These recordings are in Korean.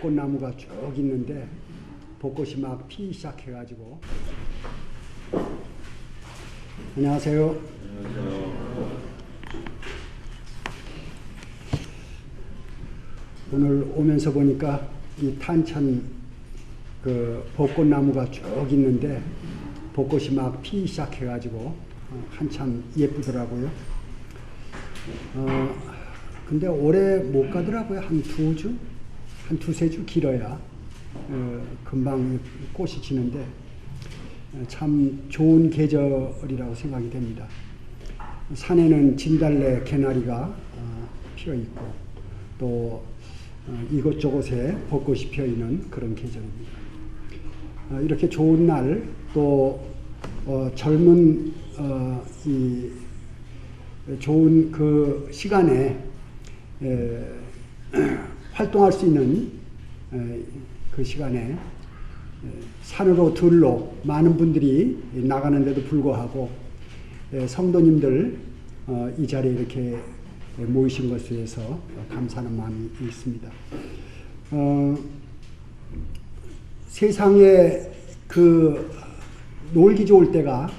벚꽃나무가 쭉 있는데 벚꽃이 막 피기 시작해가지고. 안녕하세요. 오늘 오면서 보니까 이 탄천 그 벚꽃나무가 쭉 있는데 벚꽃이 막 피기 시작해가지고 한참 예쁘더라고요. 근데 오래 못 가더라고요. 한 두세 주 길어야 금방 꽃이 지는데 참 좋은 계절이라고 생각이 됩니다. 산에는 진달래, 개나리가 피어 있고 또 이곳저곳에 벚꽃이 피어 있는 그런 계절입니다. 이렇게 좋은 날 또 젊은 이 좋은 그 시간에 활동할 수 있는 그 시간에 산으로 들로 많은 분들이 나가는데도 불구하고 성도님들 이 자리에 이렇게 모이신 것에 대해서 감사하는 마음이 있습니다. 세상에 그 놀기 좋을 때가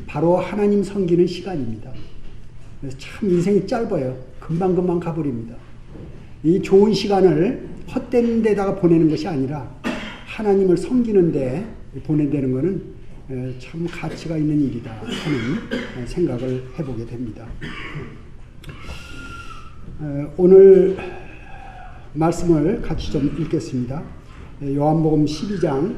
바로 하나님 섬기는 시간입니다. 그래서 참 인생이 짧아요. 금방금방 가버립니다. 이 좋은 시간을 헛된 데다가 보내는 것이 아니라 하나님을 섬기는 데 보내는 것은 참 가치가 있는 일이다 하는 생각을 해보게 됩니다. 오늘 말씀을 같이 좀 읽겠습니다. 요한복음 12장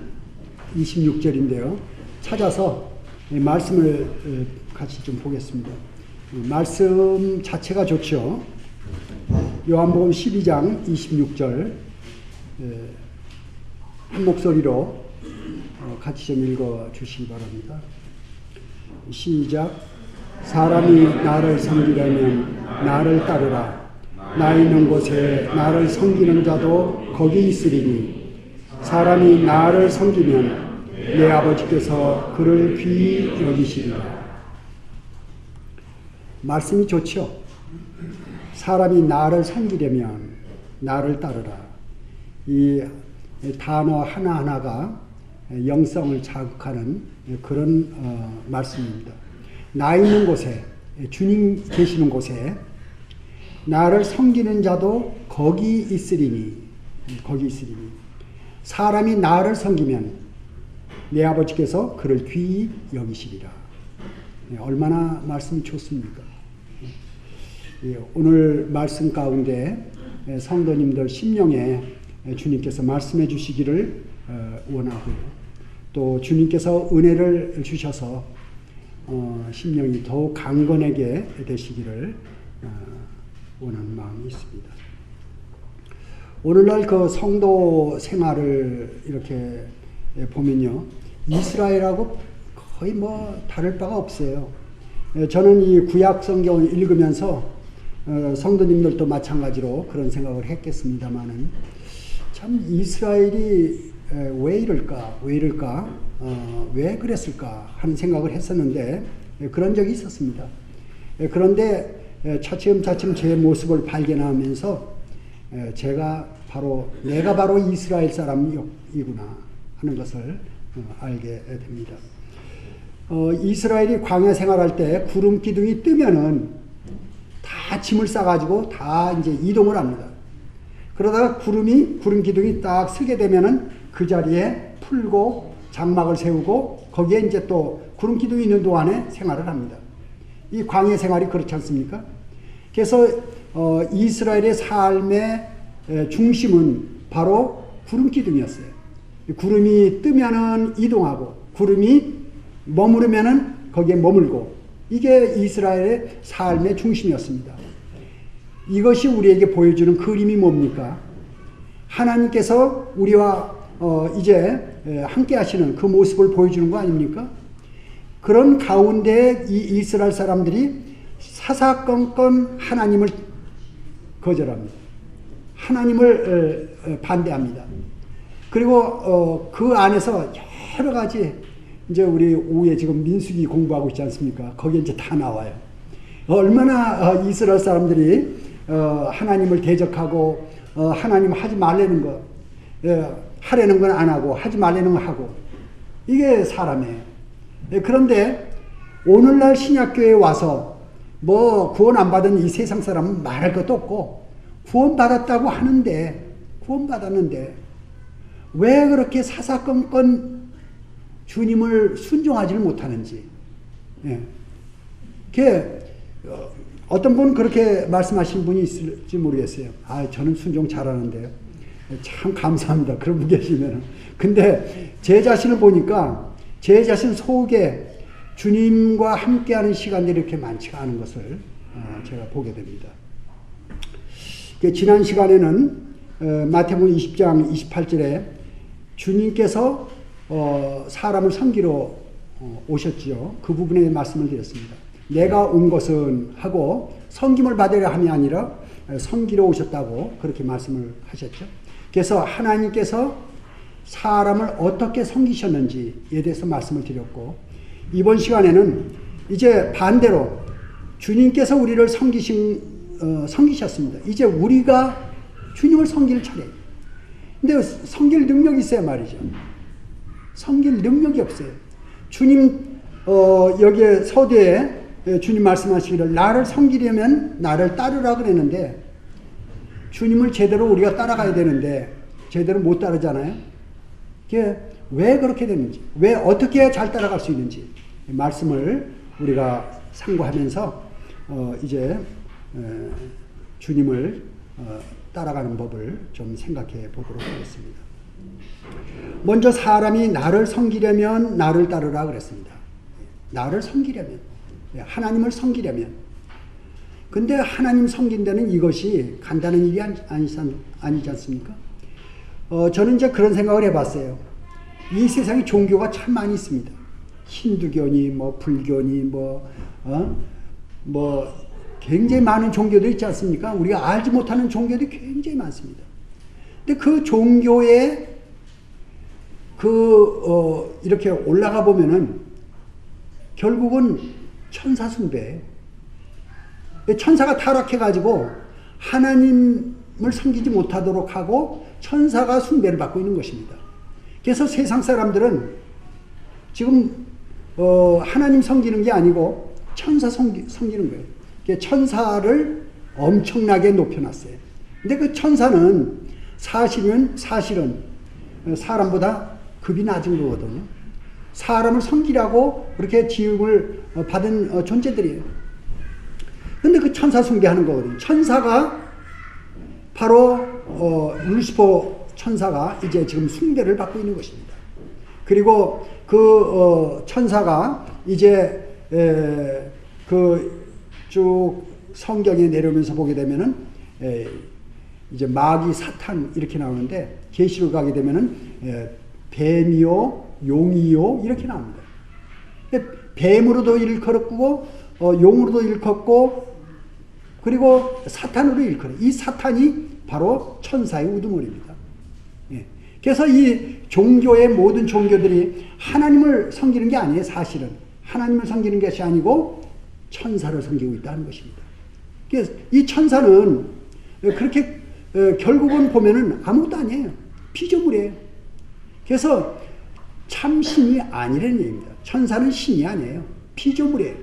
26절인데요. 찾아서 말씀을 같이 좀 보겠습니다. 말씀 자체가 좋죠. 요한복음 12장 26절 한 목소리로 같이 좀 읽어 주시기 바랍니다. 시작. 사람이 나를 섬기려면 나를 따르라. 나 있는 곳에 나를 섬기는 자도 거기 있으리니 사람이 나를 섬기면 내 아버지께서 그를 귀히 여기시리라. 말씀이 좋죠. 사람이 나를 섬기려면 나를 따르라. 이 단어 하나하나가 영성을 자극하는 그런 말씀입니다. 나 있는 곳에, 주님 계시는 곳에 나를 섬기는 자도 거기 있으리니, 사람이 나를 섬기면 내 아버지께서 그를 귀히 여기시리라. 얼마나 말씀이 좋습니까? 오늘 말씀 가운데 성도님들 심령에 주님께서 말씀해 주시기를 원하고요. 또 주님께서 은혜를 주셔서 심령이 더욱 강건하게 되시기를 원하는 마음이 있습니다. 오늘날 그 성도 생활을 이렇게 보면요. 이스라엘하고 거의 뭐 다를 바가 없어요. 저는 이 구약 성경을 읽으면서 성도님들도 마찬가지로 그런 생각을 했겠습니다만은 참 이스라엘이 왜 이럴까, 왜 그랬을까 하는 생각을 했었는데 그런 적이 있었습니다. 그런데 차츰 제 모습을 발견하면서 내가 바로 이스라엘 사람이구나 하는 것을 알게 됩니다. 이스라엘이 광야 생활할 때 구름 기둥이 뜨면은 다 짐을 싸가지고 다 이제 이동을 합니다. 그러다가 구름 기둥이 딱 서게 되면은 그 자리에 풀고 장막을 세우고 거기에 이제 또 구름 기둥이 있는 동안에 생활을 합니다. 이 광야 생활이 그렇지 않습니까? 그래서 이스라엘의 삶의 중심은 바로 구름 기둥이었어요. 구름이 뜨면은 이동하고 구름이 머무르면은 거기에 머물고 이게 이스라엘의 삶의 중심이었습니다. 이것이 우리에게 보여주는 그림이 뭡니까? 하나님께서 우리와 이제 함께 하시는 그 모습을 보여주는 거 아닙니까? 그런 가운데 이 이스라엘 사람들이 사사건건 하나님을 거절합니다. 하나님을 반대합니다. 그리고 그 안에서 여러 가지 이제 우리 오후에 지금 민수기 공부하고 있지 않습니까? 거기에 이제 다 나와요. 얼마나 이스라엘 사람들이 하나님을 대적하고 하나님 하지 말라는 것 하려는 건 안 하고 하지 말라는 건 하고 이게 사람이에요. 그런데 오늘날 신약교회에 와서 뭐 구원 안 받은 이 세상 사람은 말할 것도 없고 구원 받았다고 하는데 구원 받았는데 왜 그렇게 사사건건 주님을 순종하지를 못하는지. 어떤 분 그렇게 말씀하신 분이 있을지 모르겠어요. 저는 순종 잘하는데요. 참 감사합니다. 그런 분 계시면. 근데 제 자신을 보니까 제 자신 속에 주님과 함께하는 시간들이 이렇게 많지가 않은 것을 제가 보게 됩니다. 지난 시간에는 마태복음 20장 28절에 주님께서 사람을 섬기러 오셨지요. 그 부분에 말씀을 드렸습니다. 내가 온 것은 하고 섬김을 받으려 함이 아니라 섬기러 오셨다고 그렇게 말씀을 하셨죠. 그래서 하나님께서 사람을 어떻게 섬기셨는지에 대해서 말씀을 드렸고, 이번 시간에는 이제 반대로 주님께서 우리를 섬기셨습니다. 이제 우리가 주님을 섬길 차례예요. 근데 섬길 능력이 있어야 말이죠. 섬길 능력이 없어요. 주님 여기에 서두에 주님 말씀하시기를 나를 섬기려면 나를 따르라 그랬는데, 주님을 제대로 우리가 따라가야 되는데 제대로 못 따르잖아요. 그게 왜 그렇게 되는지, 왜 어떻게 잘 따라갈 수 있는지 말씀을 우리가 상고하면서 이제 주님을 따라가는 법을 좀 생각해 보도록 하겠습니다. 먼저 사람이 나를 섬기려면 나를 따르라 그랬습니다. 나를 섬기려면, 하나님을 섬기려면. 근데 하나님 섬긴다는 이것이 간단한 일이 아니지 않습니까? 저는 이제 그런 생각을 해봤어요. 이 세상에 종교가 참 많이 있습니다. 힌두교니 뭐 불교니 뭐 굉장히 많은 종교들이 있지 않습니까? 우리가 알지 못하는 종교들이 굉장히 많습니다. 근데 그 종교에 이렇게 올라가 보면은 결국은 천사 숭배. 천사가 타락해가지고 하나님을 섬기지 못하도록 하고 천사가 숭배를 받고 있는 것입니다. 그래서 세상 사람들은 지금 하나님 섬기는 게 아니고 천사 섬기는 거예요. 천사를 엄청나게 높여놨어요. 근데 그 천사는 사실은 사람보다 급이 낮은 거거든요. 사람을 섬기라고 그렇게 지음을 받은 존재들이에요. 근데 그 천사 숭배하는 거거든요. 천사가 바로 루시퍼 천사가 이제 지금 숭배를 받고 있는 것입니다. 그리고 그 천사가 이제 쭉 성경에 내려오면서 보게 되면은 이제 마귀 사탄 이렇게 나오는데, 계시록 가게 되면은 뱀이요 용이요 이렇게 나옵니다. 뱀으로도 일컬었고 용으로도 일컫고 그리고 사탄으로 일컬어요. 이 사탄이 바로 천사의 우두머리입니다. 그래서 이 종교의 모든 종교들이 하나님을 섬기는 게 아니에요. 사실은 하나님을 섬기는 것이 아니고 천사를 섬기고 있다는 것입니다. 그래서 이 천사는 그렇게 결국은 보면은 아무것도 아니에요. 피조물이에요. 그래서 참 신이 아니라는 얘기입니다. 천사는 신이 아니에요. 피조물이에요.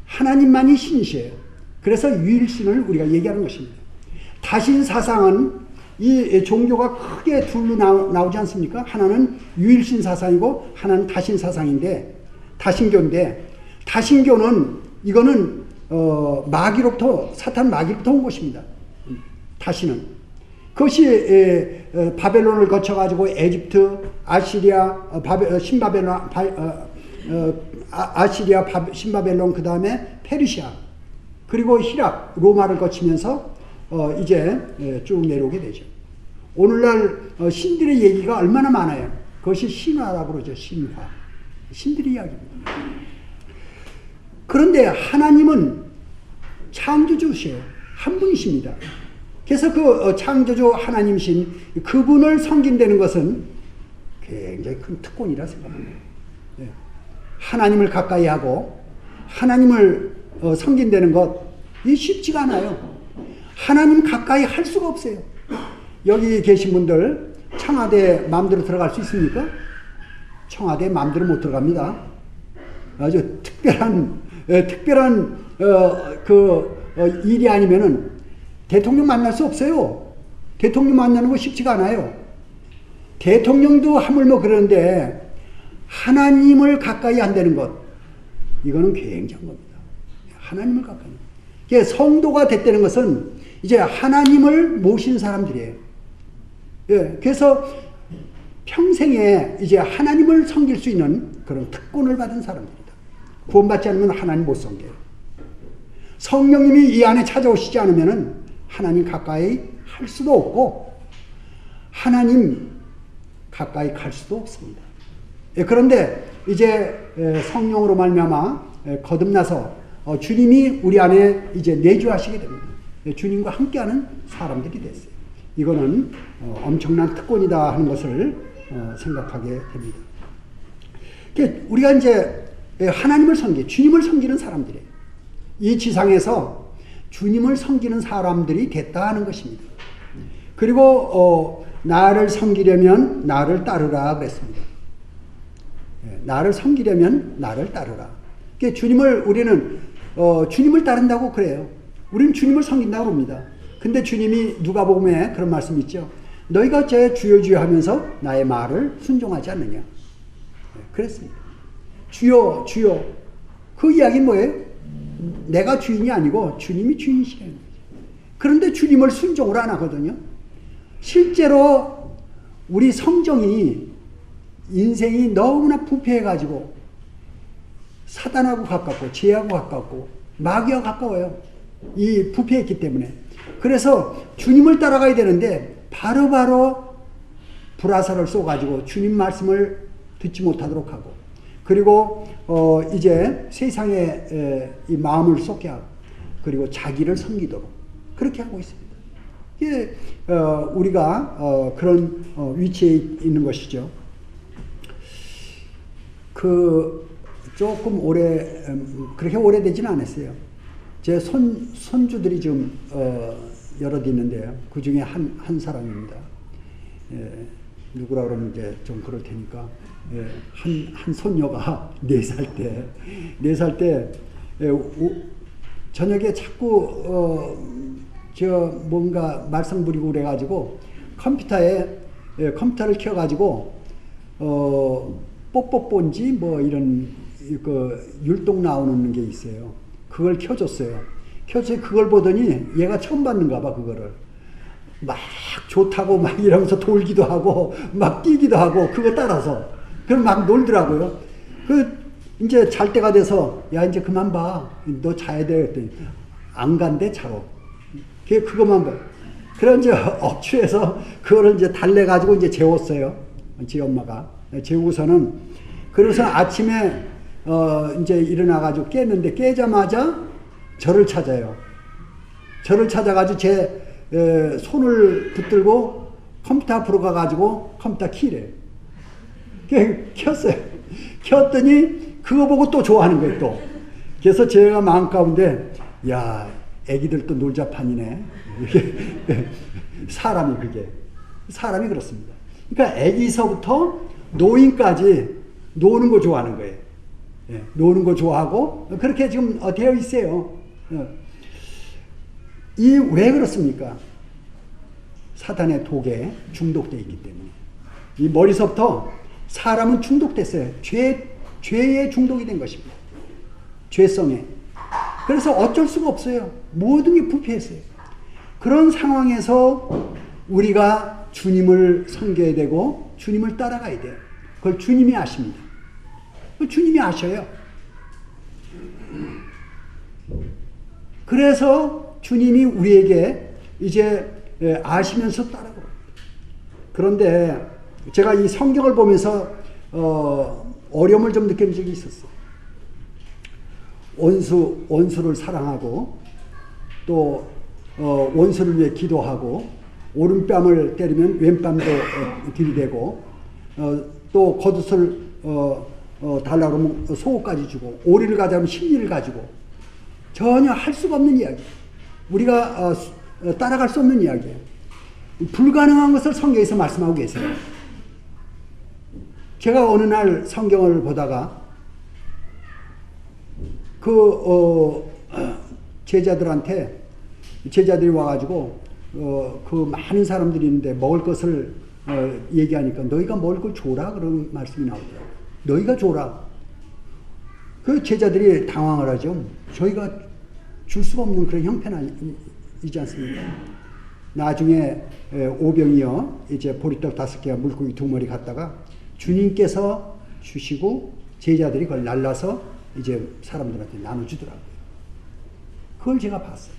하나님만이 신이시에요. 그래서 유일신을 우리가 얘기하는 것입니다. 다신 사상은 이 종교가 크게 둘로 나오지 않습니까? 하나는 유일신 사상이고 하나는 다신 사상인데, 다신교인데, 다신교는 이거는 사탄 마귀로부터 온 것입니다. 다신은 그것이 바벨론을 거쳐가지고 에집트, 아시리아, 신바벨론, 그 다음에 페르시아, 그리고 히랍, 로마를 거치면서 이제 쭉 내려오게 되죠. 오늘날 신들의 얘기가 얼마나 많아요. 그것이 신화라고 그러죠. 신화. 신들의 이야기입니다. 그런데 하나님은 창조주시에요. 한 분이십니다. 그래서 그 창조주 하나님이신 그분을 섬긴다는 것은 굉장히 큰 특권이라 생각합니다. 하나님을 가까이 하고 하나님을 섬긴다는 것, 이 쉽지가 않아요. 하나님 가까이 할 수가 없어요. 여기 계신 분들 청와대 마음대로 들어갈 수 있습니까? 청와대 마음대로 못 들어갑니다. 아주 특별한 일이 아니면은 대통령 만날 수 없어요. 대통령 만나는 거 쉽지가 않아요. 대통령도 하물며 그러는데 하나님을 가까이 안 되는 것, 이거는 굉장한 겁니다. 하나님을 가까이. 이게 성도가 됐다는 것은 이제 하나님을 모신 사람들이에요. 예, 그래서 평생에 이제 하나님을 섬길 수 있는 그런 특권을 받은 사람들이다. 구원받지 않으면 하나님 못 섬겨요. 성령님이 이 안에 찾아오시지 않으면 하나님 가까이 할 수도 없고 하나님 가까이 갈 수도 없습니다. 예, 그런데 이제 성령으로 말미암아 거듭나서 주님이 우리 안에 이제 내주하시게 됩니다. 예, 주님과 함께하는 사람들이 됐어요. 이거는 엄청난 특권이다 하는 것을 생각하게 됩니다. 우리가 이제 하나님을 주님을 섬기는 사람들이에요. 이 지상에서 주님을 섬기는 사람들이 됐다 하는 것입니다. 그리고 나를 섬기려면 나를 따르라 그랬습니다. 나를 섬기려면 나를 따르라. 우리는 주님을 따른다고 그래요. 우리는 주님을 섬긴다고 합니다. 근데 주님이 누가복음에 그런 말씀 있죠. 너희가 제 주여 주여 하면서 나의 말을 순종하지 않느냐. 그랬습니다. 주여 주여. 그 이야기는 뭐예요? 내가 주인이 아니고 주님이 주인이시라는 거죠. 그런데 주님을 순종을 안 하거든요. 실제로 우리 성정이 인생이 너무나 부패해가지고 사단하고 가깝고 죄하고 가깝고 마귀와 가까워요. 이 부패했기 때문에. 그래서 주님을 따라가야 되는데 바로바로 불화살을 쏘가지고 주님 말씀을 듣지 못하도록 하고, 그리고 이제 세상에 이 마음을 쏟게 하고, 그리고 자기를 섬기도록 그렇게 하고 있습니다. 이게 우리가 그런 위치에 있는 것이죠. 조금 그렇게 오래되지는 않았어요. 제 손주들이 좀 여럿 있는데요. 그 중에 한 사람입니다. 누구라 그러면 이제 좀 그럴 테니까, 한 손녀가 4살 때 저녁에 자꾸 뭔가 말썽 부리고 그래가지고 컴퓨터를 켜가지고 뽀뽀본지 뭐 이런 율동 나오는 게 있어요. 그걸 켜줬어요. 그걸 보더니 얘가 처음 봤는가 봐. 그거를 막 좋다고 막 이러면서 돌기도 하고 막 뛰기도 하고 그거 따라서 그럼 막 놀더라고요. 이제 잘 때가 돼서 야 이제 그만 봐. 너 자야 돼. 그랬더니 안 간대 자러. 그것만 봐. 그래 이제 억추해서 그거를 이제 달래가지고 이제 재웠어요. 제 엄마가. 재우고서는 그래서 아침에 이제 일어나가지고 깼는데 깨자마자 저를 찾아요. 저를 찾아가지고 제 손을 붙들고 컴퓨터 앞으로 가가지고 컴퓨터 키래. 켰어요. 켰더니 그거 보고 또 좋아하는 거예요. 또. 그래서 제가 마음 가운데 야 애기들 또 놀자판이네. 사람이 그렇습니다. 그러니까 애기서부터 노인까지 노는 거 좋아하는 거예요. 노는 거 좋아하고 그렇게 지금 되어 있어요. 왜 그렇습니까? 사탄의 독에 중독되어 있기 때문에. 이 머리서부터 사람은 중독됐어요. 죄에 중독이 된 것입니다. 죄성에. 그래서 어쩔 수가 없어요. 모든 게 부패했어요. 그런 상황에서 우리가 주님을 섬겨야 되고 주님을 따라가야 돼요. 그걸 주님이 아십니다. 주님이 아셔요. 그래서 주님이 우리에게 이제 아시면서 따라가요. 그런데 제가 이 성경을 보면서 어려움을 좀 느낀 적이 있었어요. 원수를 사랑하고 또 원수를 위해 기도하고 오른뺨을 때리면 왼뺨도 들이대고 또 겉옷을 달라고 하면 속옷까지 주고 오리를 가자면 심리를 가지고 전혀 할 수가 없는 이야기. 우리가 따라갈 수 없는 이야기예요. 불가능한 것을 성경에서 말씀하고 계세요. 제가 어느 날 성경을 보다가 제자들이 와가지고 그 많은 사람들이 있는데 먹을 것을 얘기하니까 너희가 먹을 걸 줘라 그런 말씀이 나오더라고요. 너희가 줘라. 그 제자들이 당황을 하죠. 저희가 줄 수가 없는 그런 형편이지 않습니까? 나중에 오병이어 이제 보리떡 5개와 물고기 2마리 갖다가 주님께서 주시고 제자들이 그걸 날라서 이제 사람들한테 나눠주더라고요. 그걸 제가 봤어요.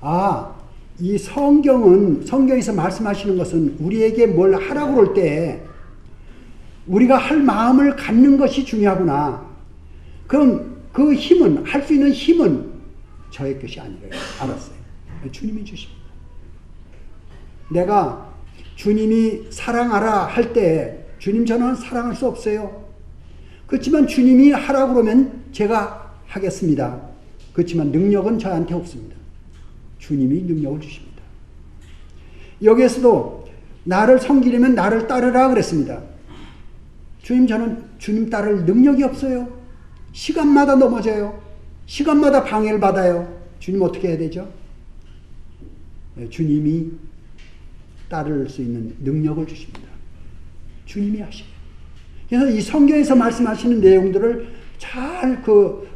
아, 이 성경에서 말씀하시는 것은 우리에게 뭘 하라고 그럴 때 우리가 할 마음을 갖는 것이 중요하구나. 그럼 그 힘은, 할 수 있는 힘은 저의 것이 아니라 알았어요. 주님이 주십니다. 내가 주님이 사랑하라 할 때 주님 저는 사랑할 수 없어요. 그렇지만 주님이 하라고 그러면 제가 하겠습니다. 그렇지만 능력은 저한테 없습니다. 주님이 능력을 주십니다. 여기에서도 나를 섬기려면 나를 따르라 그랬습니다. 주님 저는 주님 따를 능력이 없어요. 시간마다 넘어져요. 시간마다 방해를 받아요. 주님 어떻게 해야 되죠? 주님이 따를 수 있는 능력을 주십니다. 주님이 하시고. 그래서 이 성경에서 말씀하시는 내용들을 잘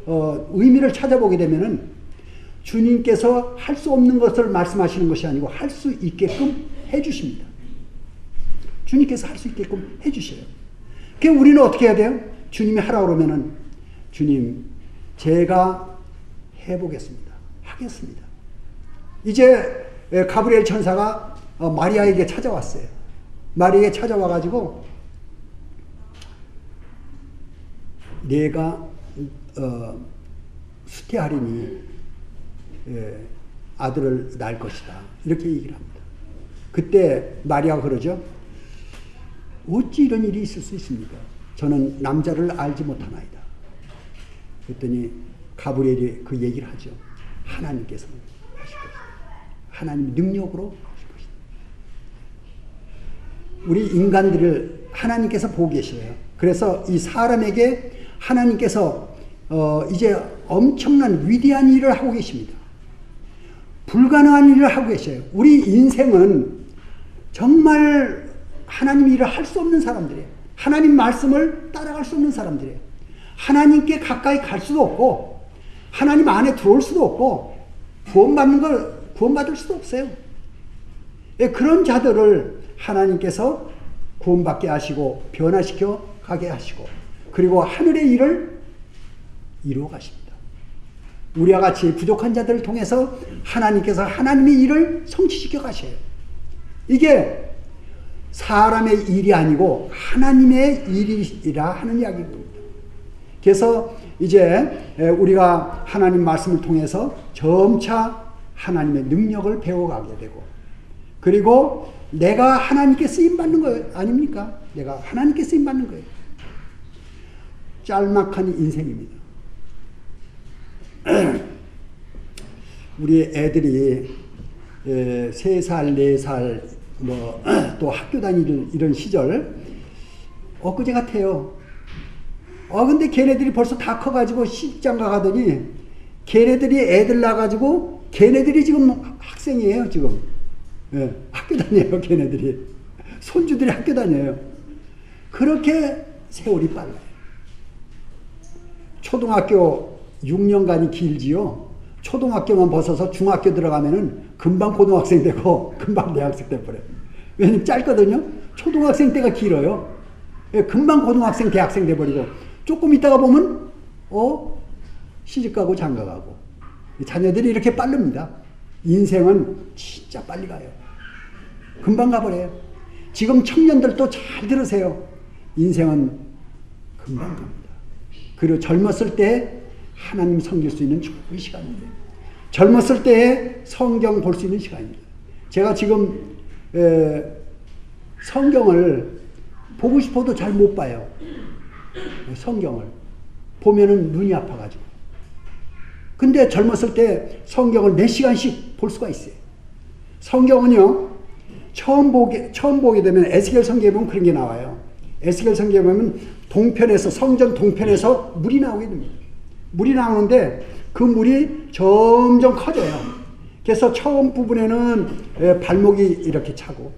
의미를 찾아보게 되면은 주님께서 할 수 없는 것을 말씀하시는 것이 아니고 할 수 있게끔 해주십니다. 주님께서 할 수 있게끔 해주셔요. 그럼 우리는 어떻게 해야 돼요? 주님이 하라고 그러면은 주님, 제가 해보겠습니다. 하겠습니다. 이제 가브리엘 천사가 마리아에게 찾아왔어요. 마리아에게 찾아와가지고 내가 수태하리니 아들을 낳을 것이다. 이렇게 얘기를 합니다. 그때 마리아가 그러죠. 어찌 이런 일이 있을 수 있습니까? 저는 남자를 알지 못하나이다. 그랬더니 가브리엘이 그 얘기를 하죠. 하나님께서 하실 것이다. 하나님 능력으로 하실 것이다. 우리 인간들을 하나님께서 보고 계셔요. 그래서 이 사람에게 하나님께서 이제 엄청난 위대한 일을 하고 계십니다. 불가능한 일을 하고 계셔요. 우리 인생은 정말 하나님 일을 할 수 없는 사람들이에요. 하나님 말씀을 따라갈 수 없는 사람들이에요. 하나님께 가까이 갈 수도 없고 하나님 안에 들어올 수도 없고 구원받을 수도 없어요. 그런 자들을 하나님께서 구원받게 하시고 변화시켜 가게 하시고 그리고 하늘의 일을 이루어 가십니다. 우리와 같이 부족한 자들을 통해서 하나님께서 하나님의 일을 성취시켜 가셔요. 이게 사람의 일이 아니고 하나님의 일이라 하는 이야기입니다. 그래서 이제 우리가 하나님 말씀을 통해서 점차 하나님의 능력을 배워가게 되고 그리고 내가 하나님께 쓰임받는 거 아닙니까? 내가 하나님께 쓰임받는 거예요. 짤막한 인생입니다. 우리 애들이 3살, 4살 또 학교 다니는 이런 시절 엊그제 같아요. 근데 걔네들이 벌써 다 커가지고 시집장가 가더니 걔네들이 애들 낳아가지고 걔네들이 지금 학생이에요. 지금 학교 다녀요. 걔네들이 손주들이 학교 다녀요. 그렇게 세월이 빨라요. 초등학교 6년간이 길지요. 초등학교만 벗어서 중학교 들어가면은 금방 고등학생 되고 금방 대학생 돼버려요. 왜냐면 짧거든요. 초등학생 때가 길어요. 금방 고등학생, 대학생 돼버리고 조금 있다가 보면 시집가고 장가가고 자녀들이 이렇게 빠릅니다. 인생은 진짜 빨리 가요. 금방 가버려요. 지금 청년들도 잘 들으세요. 인생은 금방 갑니다. 그리고 젊었을 때 하나님 섬길 수 있는 좋은 시간입니다. 젊었을 때에 성경 볼 수 있는 시간입니다. 제가 지금 성경을 보고 싶어도 잘 못 봐요. 성경을 보면은 눈이 아파가지고. 근데 젊었을 때 성경을 몇 시간씩 볼 수가 있어요. 성경은요, 처음 보게 되면 에스겔 성경에 보면 그런 게 나와요. 에스겔 성경에 보면 동편에서, 성전 동편에서 물이 나오게 됩니다. 물이 나오는데 그 물이 점점 커져요. 그래서 처음 부분에는 발목이 이렇게 차고,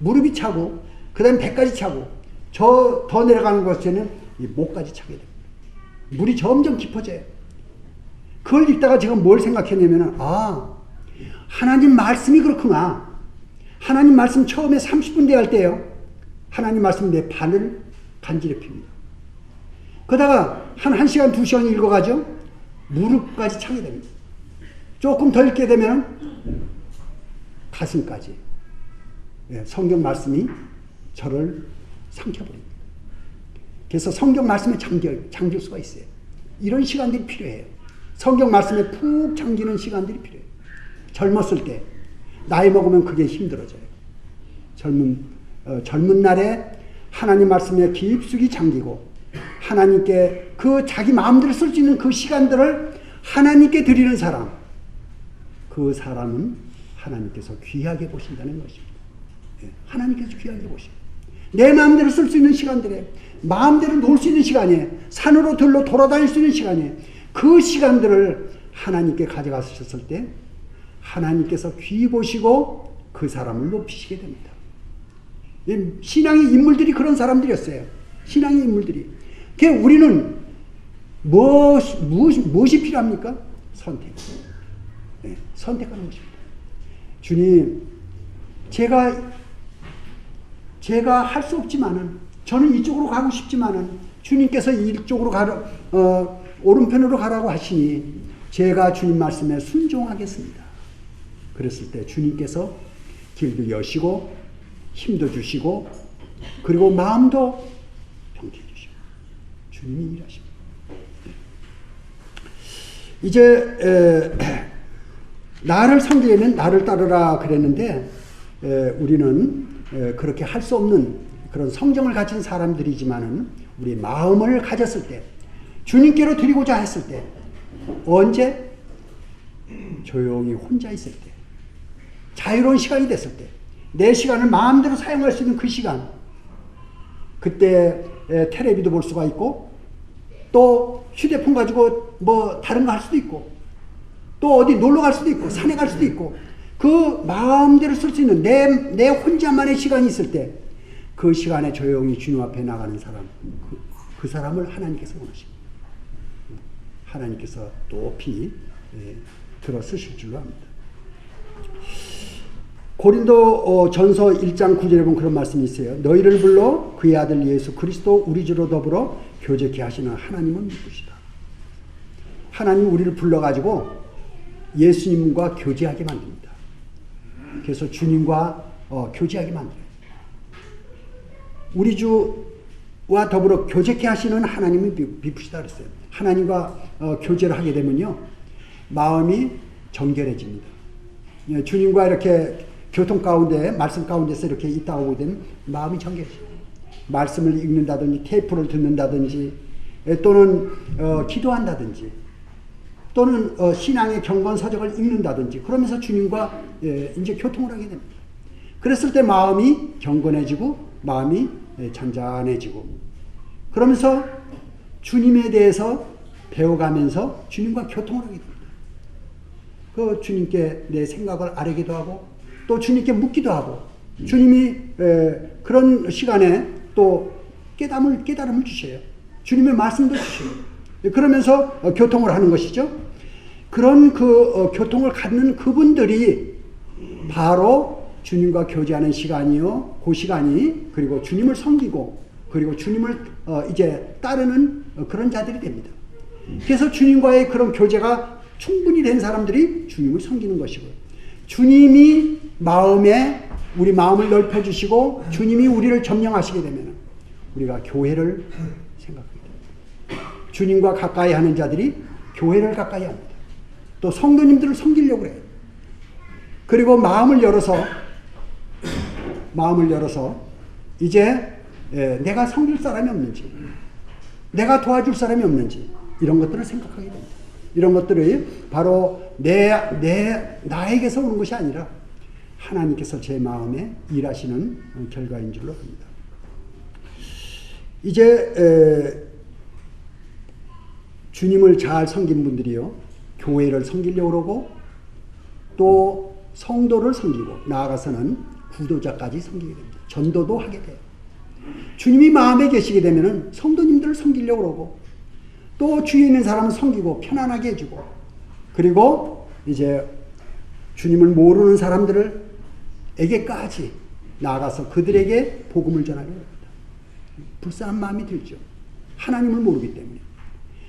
무릎이 차고, 그 다음에 배까지 차고, 더 내려가는 곳에는 이 목까지 차게 됩니다. 물이 점점 깊어져요. 그걸 읽다가 제가 뭘 생각했냐면, 하나님 말씀이 그렇구나. 하나님 말씀 처음에 30분 대할 때요. 하나님 말씀 내 발을 간지럽힙니다. 그러다가 한 1시간, 2시간 읽어가죠. 무릎까지 차게 됩니다. 조금 더 읽게 되면 가슴까지. 성경 말씀이 저를 삼켜버립니다. 그래서 성경 말씀에 잠길 수가 있어요. 이런 시간들이 필요해요. 성경 말씀에 푹 잠기는 시간들이 필요해요. 젊었을 때, 나이 먹으면 그게 힘들어져요. 젊은 날에 하나님 말씀에 깊숙이 잠기고 하나님께 그 자기 마음대로 쓸 수 있는 그 시간들을 하나님께 드리는 사람, 그 사람은 하나님께서 귀하게 보신다는 것입니다. 하나님께서 귀하게 보십니다. 내 마음대로 쓸 수 있는 시간들에, 마음대로 놀 수 있는 시간에, 산으로 들로 돌아다닐 수 있는 시간에, 그 시간들을 하나님께 가져가셨을 때 하나님께서 귀히 보시고 그 사람을 높이시게 됩니다. 신앙의 인물들이 그런 사람들이었어요. 신앙의 인물들이. 그러니까 우리는 무엇이 필요합니까? 선택. 선택하는 것입니다. 주님, 제가 할 수 없지만은, 저는 이쪽으로 가고 싶지만은 주님께서 이쪽으로 오른편으로 가라고 하시니 제가 주님 말씀에 순종하겠습니다. 그랬을 때 주님께서 길도 여시고 힘도 주시고 그리고 마음도 평케해 주시고 주님이 일하십니다. 이제 나를 섬기려면 나를 따르라 그랬는데 우리는 그렇게 할 수 없는 그런 성정을 가진 사람들이지만은 우리 마음을 가졌을 때, 주님께로 드리고자 했을 때, 언제? 조용히 혼자 있을 때, 자유로운 시간이 됐을 때, 내 시간을 마음대로 사용할 수 있는 그 시간, 그때 텔레비도 볼 수가 있고, 또 휴대폰 가지고 뭐 다른 거 할 수도 있고, 또 어디 놀러 갈 수도 있고, 산에 갈 수도 있고, 그 마음대로 쓸 수 있는 내 혼자만의 시간이 있을 때, 그 시간에 조용히 주님 앞에 나가는 사람, 그 사람을 하나님께서 원하십니다. 하나님께서 높이 들어 쓰실 줄로 압니다. 고린도 전서 1장 9절에 보면 그런 말씀이 있어요. 너희를 불러 그의 아들 예수 그리스도 우리 주로 더불어 교제케 하시는 하나님은 누구시다. 하나님 우리를 불러가지고 예수님과 교제하게 만듭니다. 그래서 주님과 교제하게 만들어요. 우리 주와 더불어 교제케 하시는 하나님은 비푸시다 그랬어요. 하나님과 교제를 하게 되면요, 마음이 정결해집니다. 주님과 이렇게 교통 가운데, 말씀 가운데서 이렇게 있다 오게 되면 마음이 정결해져요. 말씀을 읽는다든지, 테이프를 듣는다든지, 또는 기도한다든지, 또는 신앙의 경건서적을 읽는다든지, 그러면서 주님과 이제 교통을 하게 됩니다. 그랬을 때 마음이 경건해지고, 마음이 잔잔해지고, 그러면서 주님에 대해서 배워가면서 주님과 교통을 하게 됩니다. 그 주님께 내 생각을 아뢰기도 하고, 또 주님께 묻기도 하고, 주님이 그런 시간에 또 깨달음을 주셔요. 주님의 말씀도 주셔요. 그러면서 교통을 하는 것이죠. 그런 그 교통을 갖는 그분들이 바로 주님과 교제하는 시간이요, 그 시간이, 그리고 주님을 섬기고, 그리고 주님을 이제 따르는 그런 자들이 됩니다. 그래서 주님과의 그런 교제가 충분히 된 사람들이 주님을 섬기는 것이고, 주님이 우리 마음을 넓혀주시고, 주님이 우리를 점령하시게 되면 우리가 교회를 생각하게 됩니다. 주님과 가까이 하는 자들이 교회를 가까이 합니다. 또 성도님들을 섬기려고 해요. 그리고 마음을 열어서 이제 내가 섬길 사람이 없는지, 내가 도와줄 사람이 없는지, 이런 것들을 생각하게 됩니다. 이런 것들이 바로 나에게서 오는 것이 아니라 하나님께서 제 마음에 일하시는 결과인 줄로 압니다. 이제 주님을 잘 섬긴 분들이요, 교회를 섬기려고 그러고 또 성도를 섬기고 나아가서는 구도자까지 섬기게 됩니다. 전도도 하게 돼요. 주님이 마음에 계시게 되면 성도님들을 섬기려고 그러고 또 주위에 있는 사람을 섬기고 편안하게 해주고, 그리고 이제 주님을 모르는 사람들에게까지 나아가서 그들에게 복음을 전하려고 합니다. 불쌍한 마음이 들죠. 하나님을 모르기 때문에.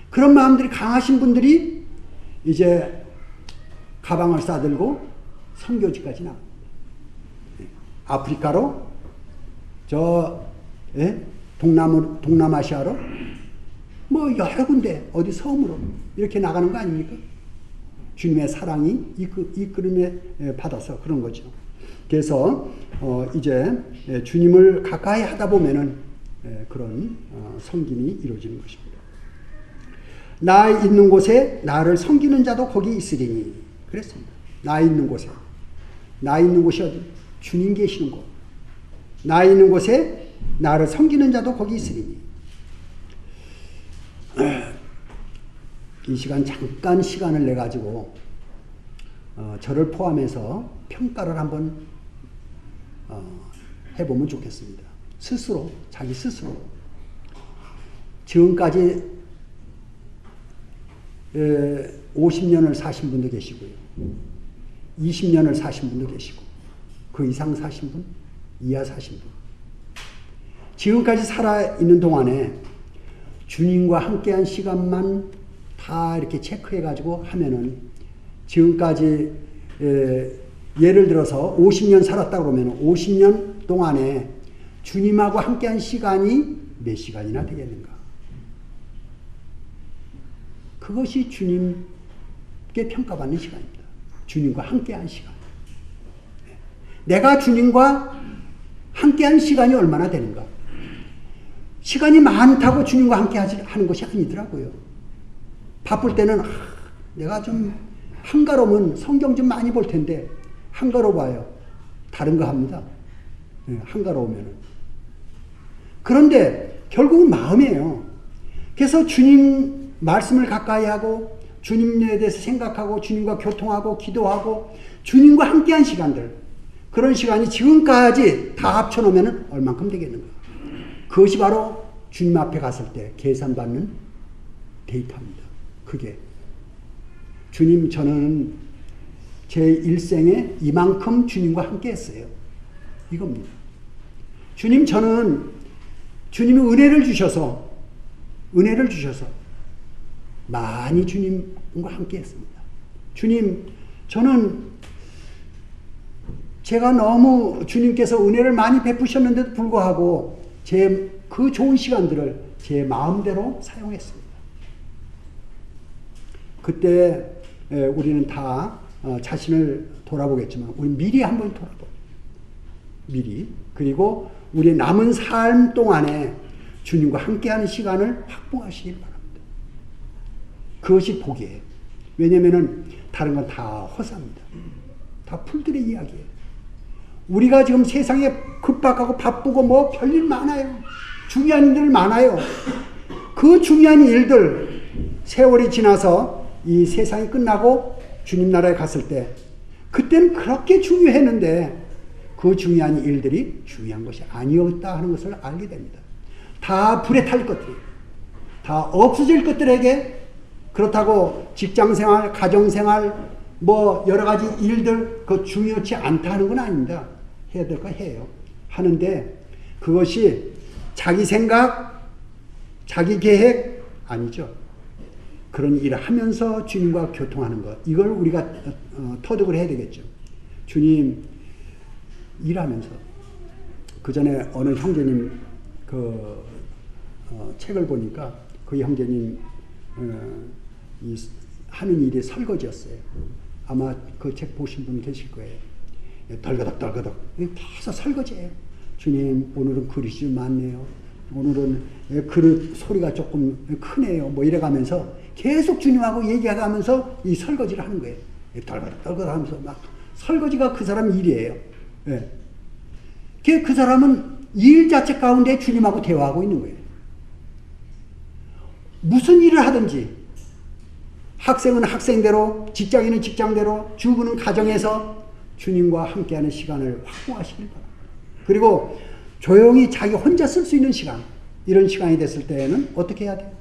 그런 마음들이 강하신 분들이 이제 가방을 싸들고 선교지까지 나갑니다. 아프리카로, 동남아시아로, 뭐 여러 군데 어디 섬으로 이렇게 나가는 거 아닙니까? 주님의 사랑이 이끌음에 받아서 그런 거죠. 그래서 이제 주님을 가까이 하다 보면은 그런 섬김이 이루어지는 것입니다. 나 있는 곳에 나를 섬기는 자도 거기 있으리니 그랬습니다. 나 있는 곳에. 나 있는 곳이 어디? 주님 계시는 곳. 나 있는 곳에 나를 섬기는 자도 거기 있으리니. 이 시간 잠깐 시간을 내 가지고 저를 포함해서 평가를 한번 해보면 좋겠습니다. 스스로, 자기 스스로. 지금까지 50년을 사신 분도 계시고요, 20년을 사신 분도 계시고, 그 이상 사신 분, 이하 사신 분. 지금까지 살아있는 동안에 주님과 함께한 시간만 다 이렇게 체크해가지고 하면은, 지금까지 예를 들어서 50년 살았다 그러면 50년 동안에 주님하고 함께한 시간이 몇 시간이나 되겠는가? 그것이 주님께 평가받는 시간입니다. 주님과 함께한 시간. 내가 주님과 함께한 시간이 얼마나 되는가? 시간이 많다고 주님과 함께 하는 것이 아니더라고요. 바쁠 때는 내가 좀 한가로우면 성경 좀 많이 볼 텐데 한가로워 봐요. 다른 거 합니다. 한가로우면은. 그런데 결국은 마음이에요. 그래서 주님 말씀을 가까이 하고 주님에 대해서 생각하고 주님과 교통하고 기도하고 주님과 함께한 시간들, 그런 시간이 지금까지 다 합쳐놓으면 얼만큼 되겠는가? 그것이 바로 주님 앞에 갔을 때 계산받는 데이터입니다. 그게 주님, 저는 제 일생에 이만큼 주님과 함께 했어요. 이겁니다. 주님, 저는 주님이 은혜를 주셔서 많이 주님과 함께 했습니다. 주님, 저는 제가 너무 주님께서 은혜를 많이 베푸셨는데도 불구하고 제 그 좋은 시간들을 제 마음대로 사용했습니다. 그때 우리는 다 자신을 돌아보겠지만 우리 미리 한번 돌아보죠. 미리. 그리고 우리 남은 삶 동안에 주님과 함께하는 시간을 확보하시길 바랍니다. 그것이 복이에요. 왜냐하면 다른 건 다 허사입니다. 다 풀들의 이야기예요. 우리가 지금 세상에 급박하고 바쁘고 뭐 별일 많아요. 중요한 일들 많아요. 그 중요한 일들, 세월이 지나서 이 세상이 끝나고 주님 나라에 갔을 때 그때는 그렇게 중요했는데 그 중요한 일들이 중요한 것이 아니었다 하는 것을 알게 됩니다. 다 불에 탈 것들이, 다 없어질 것들에게, 그렇다고 직장생활, 가정생활, 뭐 여러 가지 일들 그 중요치 않다 하는 건 아닙니다. 해야 될 거 해요. 하는데 그것이 자기 생각, 자기 계획 아니죠. 그런 일을 하면서 주님과 교통하는 것, 이걸 우리가 터득을 해야 되겠죠. 주님 일하면서. 그 전에 어느 형제님 책을 보니까 그 형제님 하는 일이 설거지였어요. 아마 그 책 보신 분 계실 거예요. 덜거덕 계속 설거지예요. 주님, 오늘은 그릇이 좀 많네요. 오늘은 그릇 소리가 조금 크네요. 뭐 이래가면서 계속 주님하고 얘기하면서 이 설거지를 하는 거예요. 덜거덕 하면서 막 설거지가 그 사람 일이에요. 예. 그 사람은 일 자체 가운데 주님하고 대화하고 있는 거예요. 무슨 일을 하든지 학생은 학생대로, 직장인은 직장대로, 주부는 가정에서 주님과 함께하는 시간을 확보하시길 바랍니다. 그리고 조용히 자기 혼자 쓸 수 있는 시간, 이런 시간이 됐을 때에는 어떻게 해야 돼요?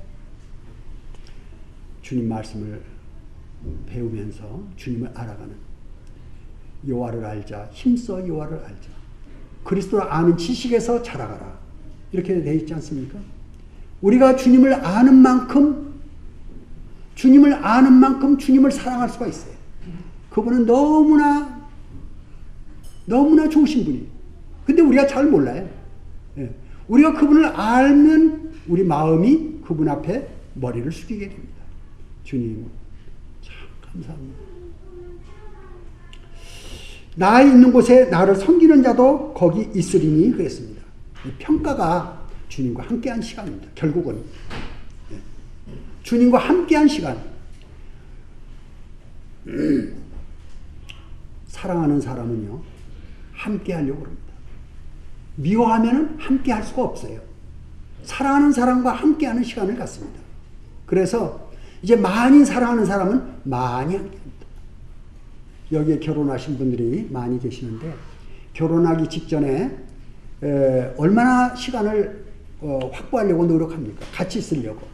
주님 말씀을 배우면서 주님을 알아가는, 여호와를 알자, 힘써 여호와를 알자, 그리스도를 아는 지식에서 자라가라, 이렇게 되어 있지 않습니까? 우리가 주님을 아는 만큼 주님을 사랑할 수가 있어요. 그분은 너무나 좋으신 분이에요. 근데 우리가 잘 몰라요. 예. 우리가 그분을 알면 우리 마음이 그분 앞에 머리를 숙이게 됩니다. 주님, 참 감사합니다. 나 있는 곳에 나를 섬기는 자도 거기 있으리니 그랬습니다. 평가가 주님과 함께한 시간입니다. 결국은 예. 주님과 함께한 시간. 사랑하는 사람은요, 함께 하려고 합니다. 미워하면 함께 할 수가 없어요. 사랑하는 사람과 함께 하는 시간을 갖습니다. 그래서 이제 많이 사랑하는 사람은 많이 함께 합니다. 여기에 결혼하신 분들이 많이 계시는데, 결혼하기 직전에 얼마나 시간을 확보하려고 노력합니까? 같이 있으려고.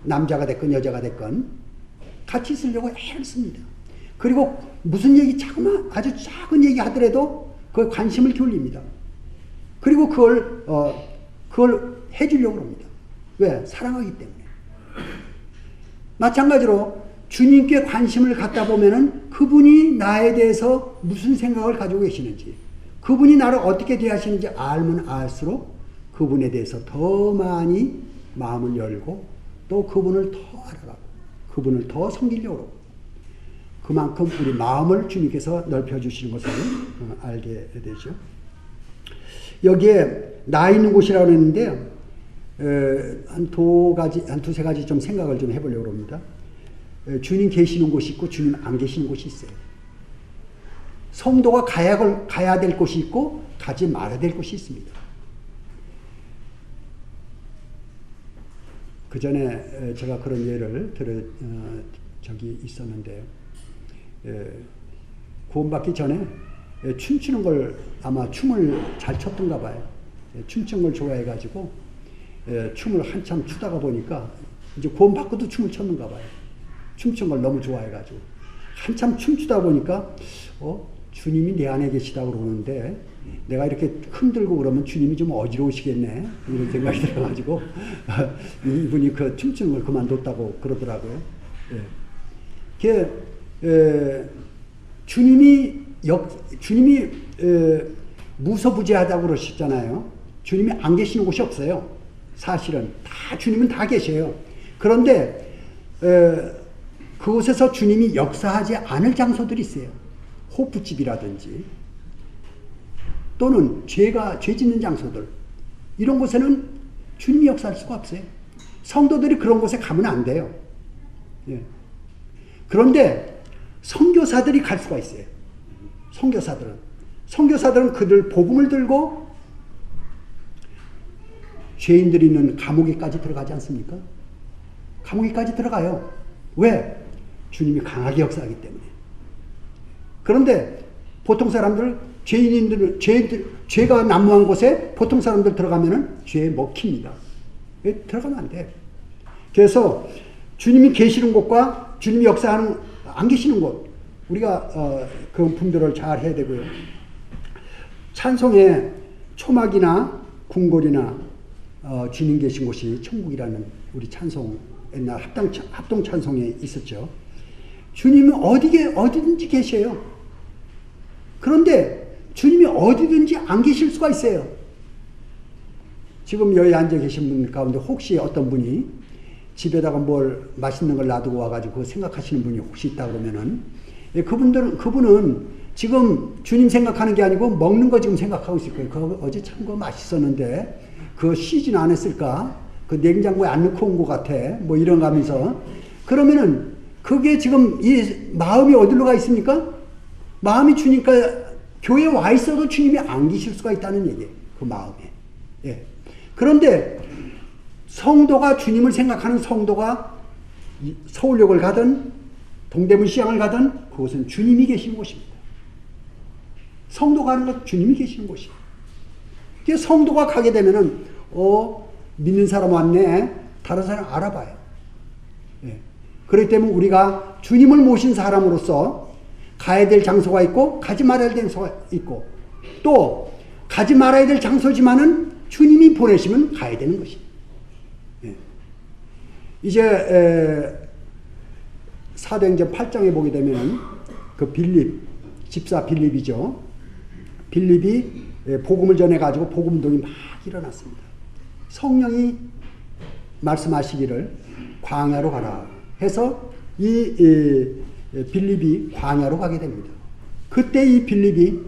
남자가 됐건 여자가 됐건 같이 있으려고 애를 씁니다. 그리고 무슨 얘기 아주 작은 얘기 하더라도 그 관심을 기울입니다. 그리고 그걸 해주려고 합니다. 왜? 사랑하기 때문에. 마찬가지로 주님께 관심을 갖다 보면은 그분이 나에 대해서 무슨 생각을 가지고 계시는지, 그분이 나를 어떻게 대하시는지 알면 알수록 그분에 대해서 더 많이 마음을 열고 또 그분을 더 알아가고 그분을 더 섬기려고 하고, 그만큼 우리 마음을 주님께서 넓혀주시는 것을 알게 되죠. 여기에 나 있는 곳이라고 했는데 한 두세 가지 좀 생각을 좀 해보려고 합니다. 주님 계시는 곳이 있고 주님 안 계시는 곳이 있어요. 성도가 가야 될 곳이 있고 가지 말아야 될 곳이 있습니다. 그 전에 제가 그런 예를 적이 있었는데요. 구원받기 전에 춤추는 걸, 아마 춤을 잘 췄던가 봐요. 춤추는 걸 좋아해가지고 춤을 한참 추다가 보니까 이제 구원받고도 춤을 췄는가 봐요. 춤추는 걸 너무 좋아해가지고 한참 춤추다 보니까 주님이 내 안에 계시다고 그러는데 내가 이렇게 흔들고 그러면 주님이 좀 어지러우시겠네, 이런 생각이 들어가지고 이분이 그 춤추는 걸 그만뒀다고 그러더라고요. 주님이 무소부재하다고 그러셨잖아요. 주님이 안 계시는 곳이 없어요. 사실은 주님은 다 계셔요. 그런데 그곳에서 주님이 역사하지 않을 장소들이 있어요. 호프집이라든지 또는 죄 짓는 장소들, 이런 곳에는 주님이 역사할 수가 없어요. 성도들이 그런 곳에 가면 안 돼요. 예. 그런데 선교사들이 갈 수가 있어요. 선교사들은 그들 복음을 들고 죄인들이 있는 감옥에까지 들어가지 않습니까? 감옥에까지 들어가요. 왜? 주님이 강하게 역사하기 때문에. 그런데 보통 사람들, 죄가 난무한 곳에 보통 사람들 들어가면은 죄에 먹힙니다. 들어가면 안 돼. 그래서 주님이 계시는 곳과 주님이 역사하는, 안 계시는 곳, 우리가 그 분들을 잘 해야 되고요. 찬송에 초막이나 궁궐이나 주님 계신 곳이 천국이라는 우리 찬송, 옛날 합동 찬송에 있었죠. 주님은 어디든지 계셔요. 그런데 주님이 어디든지 안 계실 수가 있어요. 지금 여기 앉아 계신 분 가운데 혹시 어떤 분이 집에다가 뭘 맛있는 걸 놔두고 와가지고 그거 생각하시는 분이 혹시 있다 그러면은, 그분은 지금 주님 생각하는 게 아니고 먹는 거 지금 생각하고 있을 거예요. 그거 어제 참 그거 맛있었는데 그거 시즌 안 했을까? 그 냉장고에 안 넣고 온 것 같아. 뭐 이런 거 하면서. 그러면은 그게 지금 이 마음이 어디로 가 있습니까? 마음이 주니까 교회에 와 있어도 주님이 안 계실 수가 있다는 얘기예요. 그 마음에. 예. 그런데 성도가 주님을 생각하는 성도가 서울역을 가든 동대문 시장을 가든 그곳은 주님이 계시는 곳입니다. 성도가 가는 것 주님이 계시는 곳이에요. 그래서 성도가 가게 되면은 믿는 사람 왔네. 다른 사람 알아봐요. 예. 그렇기 때문에 우리가 주님을 모신 사람으로서 가야 될 장소가 있고 가지 말아야 될 장소가 있고 또 가지 말아야 될 장소지만은 주님이 보내시면 가야 되는 것입니다. 예. 이제 사도행전 8장에 보게 되면 그 빌립 집사 빌립이죠. 빌립이 복음을 전해 가지고 복음 운동이 막 일어났습니다. 성령이 말씀하시기를 광야로 가라 해서 이 빌립이 광야로 가게 됩니다. 그때 이 빌립이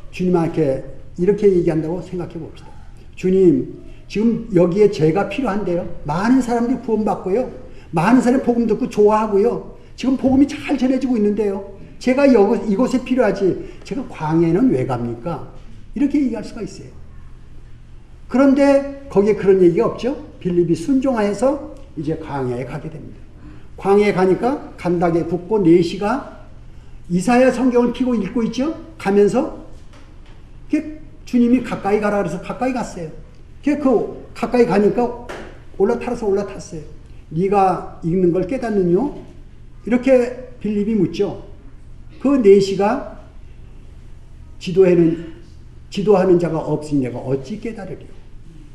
주님한테 이렇게 얘기한다고 생각해 봅시다. 주님, 지금 여기에 제가 필요한데요. 많은 사람들이 구원받고요. 많은 사람이 복음 듣고 좋아하고요. 지금 복음이 잘 전해지고 있는데요. 제가 이곳에 필요하지. 제가 광야에는 왜 갑니까? 이렇게 얘기할 수가 있어요. 그런데 거기에 그런 얘기가 없죠. 빌립이 순종하여서 이제 광야에 가게 됩니다. 광야에 가니까 간닥에 붙고 4시가 이사야 성경을 펴고 읽고 있죠. 가면서 주님이 가까이 가라 그래서 가까이 갔어요. 그 가까이 가니까 올라탔어요. 네가 읽는 걸 깨닫느뇨? 이렇게 빌립이 묻죠. 그 4시가 지도하는 자가 없으니 내가 어찌 깨달으리요?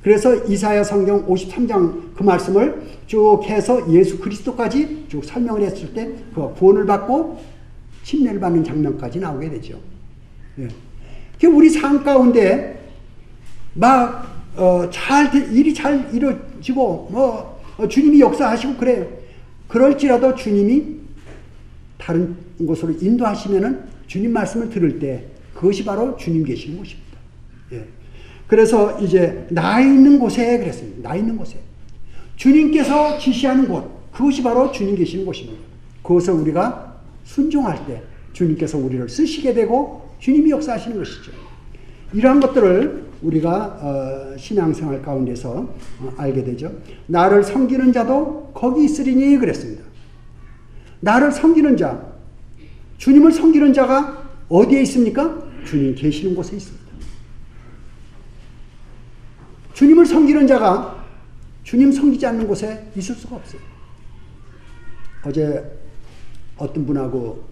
그래서 이사야 성경 53장 그 말씀을 쭉 해서 예수 그리스도까지 쭉 설명을 했을 때 그가 구원을 받고 침례를 받는 장면까지 나오게 되죠. 예. 우리 삶 가운데 일이 잘 이루어지고 주님이 역사하시고 그래요. 그럴지라도 주님이 다른 곳으로 인도하시면은 주님 말씀을 들을 때 그것이 바로 주님 계시는 곳입니다. 예. 그래서 이제 나 있는 곳에 그랬습니다. 나 있는 곳에. 주님께서 지시하는 곳, 그것이 바로 주님 계시는 곳입니다. 그것을 우리가 순종할 때 주님께서 우리를 쓰시게 되고 주님이 역사하시는 것이죠. 이러한 것들을 우리가 신앙생활 가운데서 알게 되죠. 나를 섬기는 자도 거기 있으리니 그랬습니다. 나를 섬기는 자, 주님을 섬기는 자가 어디에 있습니까? 주님 계시는 곳에 있습니다. 주님을 섬기는 자가 주님 섬기지 않는 곳에 있을 수가 없어요. 어제 어떤 분하고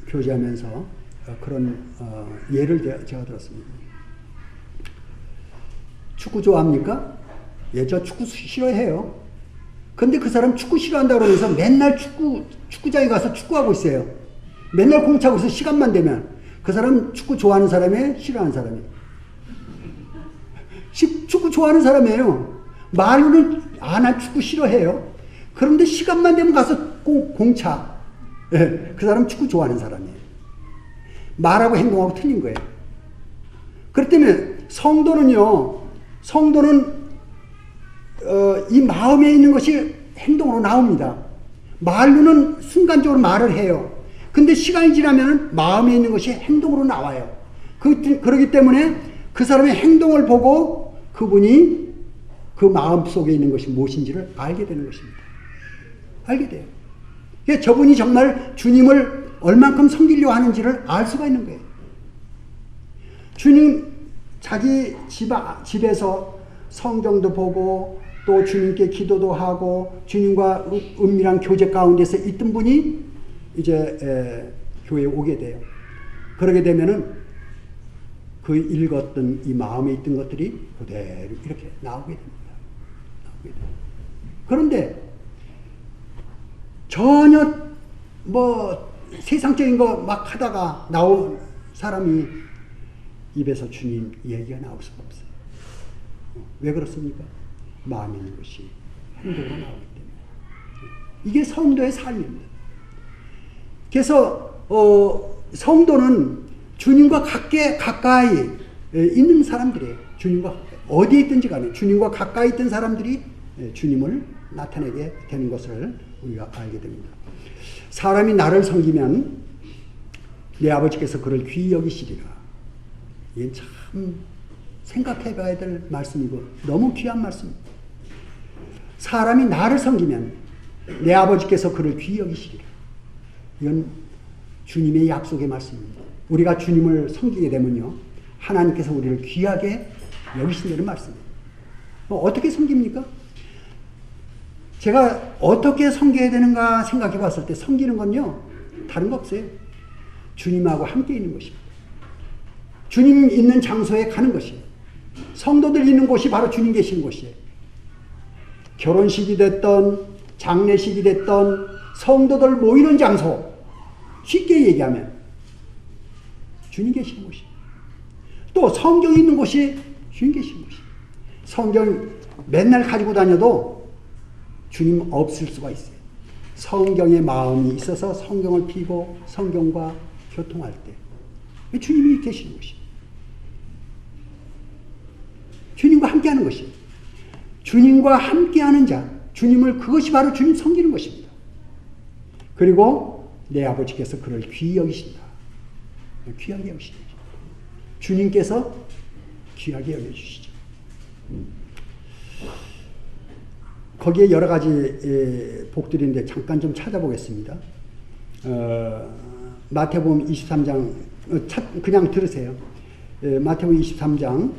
교제하면서 그런 예를 제가 들었습니다. 축구 좋아합니까? 예, 저 축구 싫어해요. 근데 그 사람 축구 싫어한다고 그러면서 맨날 축구장에 가서 축구하고 있어요. 맨날 공 차고 있어. 시간만 되면. 그 사람 축구 좋아하는 사람이에요? 싫어하는 사람이에요? 축구 좋아하는 사람이에요. 말로는 나 축구 싫어해요. 그런데 시간만 되면 가서 공 차. 예, 그 사람 축구 좋아하는 사람이에요. 말하고 행동하고 틀린 거예요. 그렇기 때문에 성도는 이 마음에 있는 것이 행동으로 나옵니다. 말로는 순간적으로 말을 해요. 근데 시간이 지나면 마음에 있는 것이 행동으로 나와요. 그렇기 때문에 그 사람의 행동을 보고 그분이 그 마음 속에 있는 것이 무엇인지를 알게 되는 것입니다. 알게 돼요. 저분이 정말 주님을 얼만큼 섬기려고 하는지를 알 수가 있는 거예요. 주님, 자기 집에서 성경도 보고 또 주님께 기도도 하고 주님과 은밀한 교제 가운데서 있던 분이 이제 교회에 오게 돼요. 그러게 되면은 그 읽었던 이 마음에 있던 것들이 그대로 이렇게 나오게 됩니다. 그런데 전혀 세상적인 거 막 하다가 나온 사람이 입에서 주님 얘기가 나올 수가 없어요. 왜 그렇습니까? 마음에 있는 것이 행동으로 나오기 때문에. 이게 성도의 삶입니다. 그래서 성도는 주님과 가까이 있는 사람들이에요. 주님과 어디에 있든지 간에 주님과 가까이 있던 사람들이 주님을 나타내게 되는 것을 우리가 알게 됩니다. 사람이 나를 섬기면 내 아버지께서 그를 귀히 여기시리라. 이게 참 생각해 봐야 될 말씀이고 너무 귀한 말씀입니다. 사람이 나를 섬기면 내 아버지께서 그를 귀히 여기시리라. 이건 주님의 약속의 말씀입니다. 우리가 주님을 섬기게 되면요, 하나님께서 우리를 귀하게 여기신다는 말씀입니다. 어떻게 섬깁니까? 제가 어떻게 섬겨야 되는가 생각해 봤을 때 섬기는 건요, 다른 거 없어요. 주님하고 함께 있는 것입니다. 주님 있는 장소에 가는 것이에요. 성도들 있는 곳이 바로 주님 계신 곳이에요. 결혼식이 됐던 장례식이 됐던 성도들 모이는 장소, 쉽게 얘기하면 주님 계신 곳이에요. 또 성경이 있는 곳이 주님 계신 곳이에요. 성경 맨날 가지고 다녀도 주님 없을 수가 있어요. 성경의 마음이 있어서 성경을 피고 성경과 교통할 때 주님이 계시는 곳이에요. 주님과 함께하는 것이에요. 주님과 함께하는 자, 주님을, 그것이 바로 주님 섬기는 것입니다. 그리고 내 아버지께서 그를 귀히 여기신다. 귀하게 여기신다. 주님께서 귀하게 여겨주시죠. 거기에 여러 가지 복들인데 잠깐 좀 찾아보겠습니다. 마태복음 23장, 그냥 들으세요. 마태복음 23장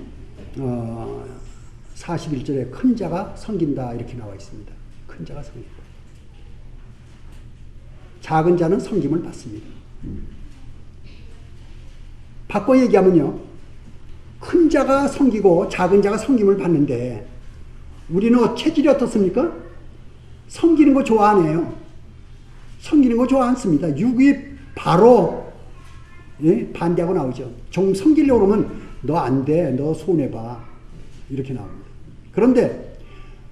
41절에 큰 자가 섬긴다 이렇게 나와 있습니다. 큰 자가 섬긴다. 작은 자는 섬김을 받습니다. 바꿔 얘기하면요, 큰 자가 섬기고 작은 자가 섬김을 받는데 우리는 체질이 어떻습니까? 섬기는 거 좋아 안 해요. 섬기는 거 좋아 않습니다. 육이 바로 반대하고 나오죠. 좀 섬기려고 그러면 너 안 돼, 너 손해봐 이렇게 나옵니다. 그런데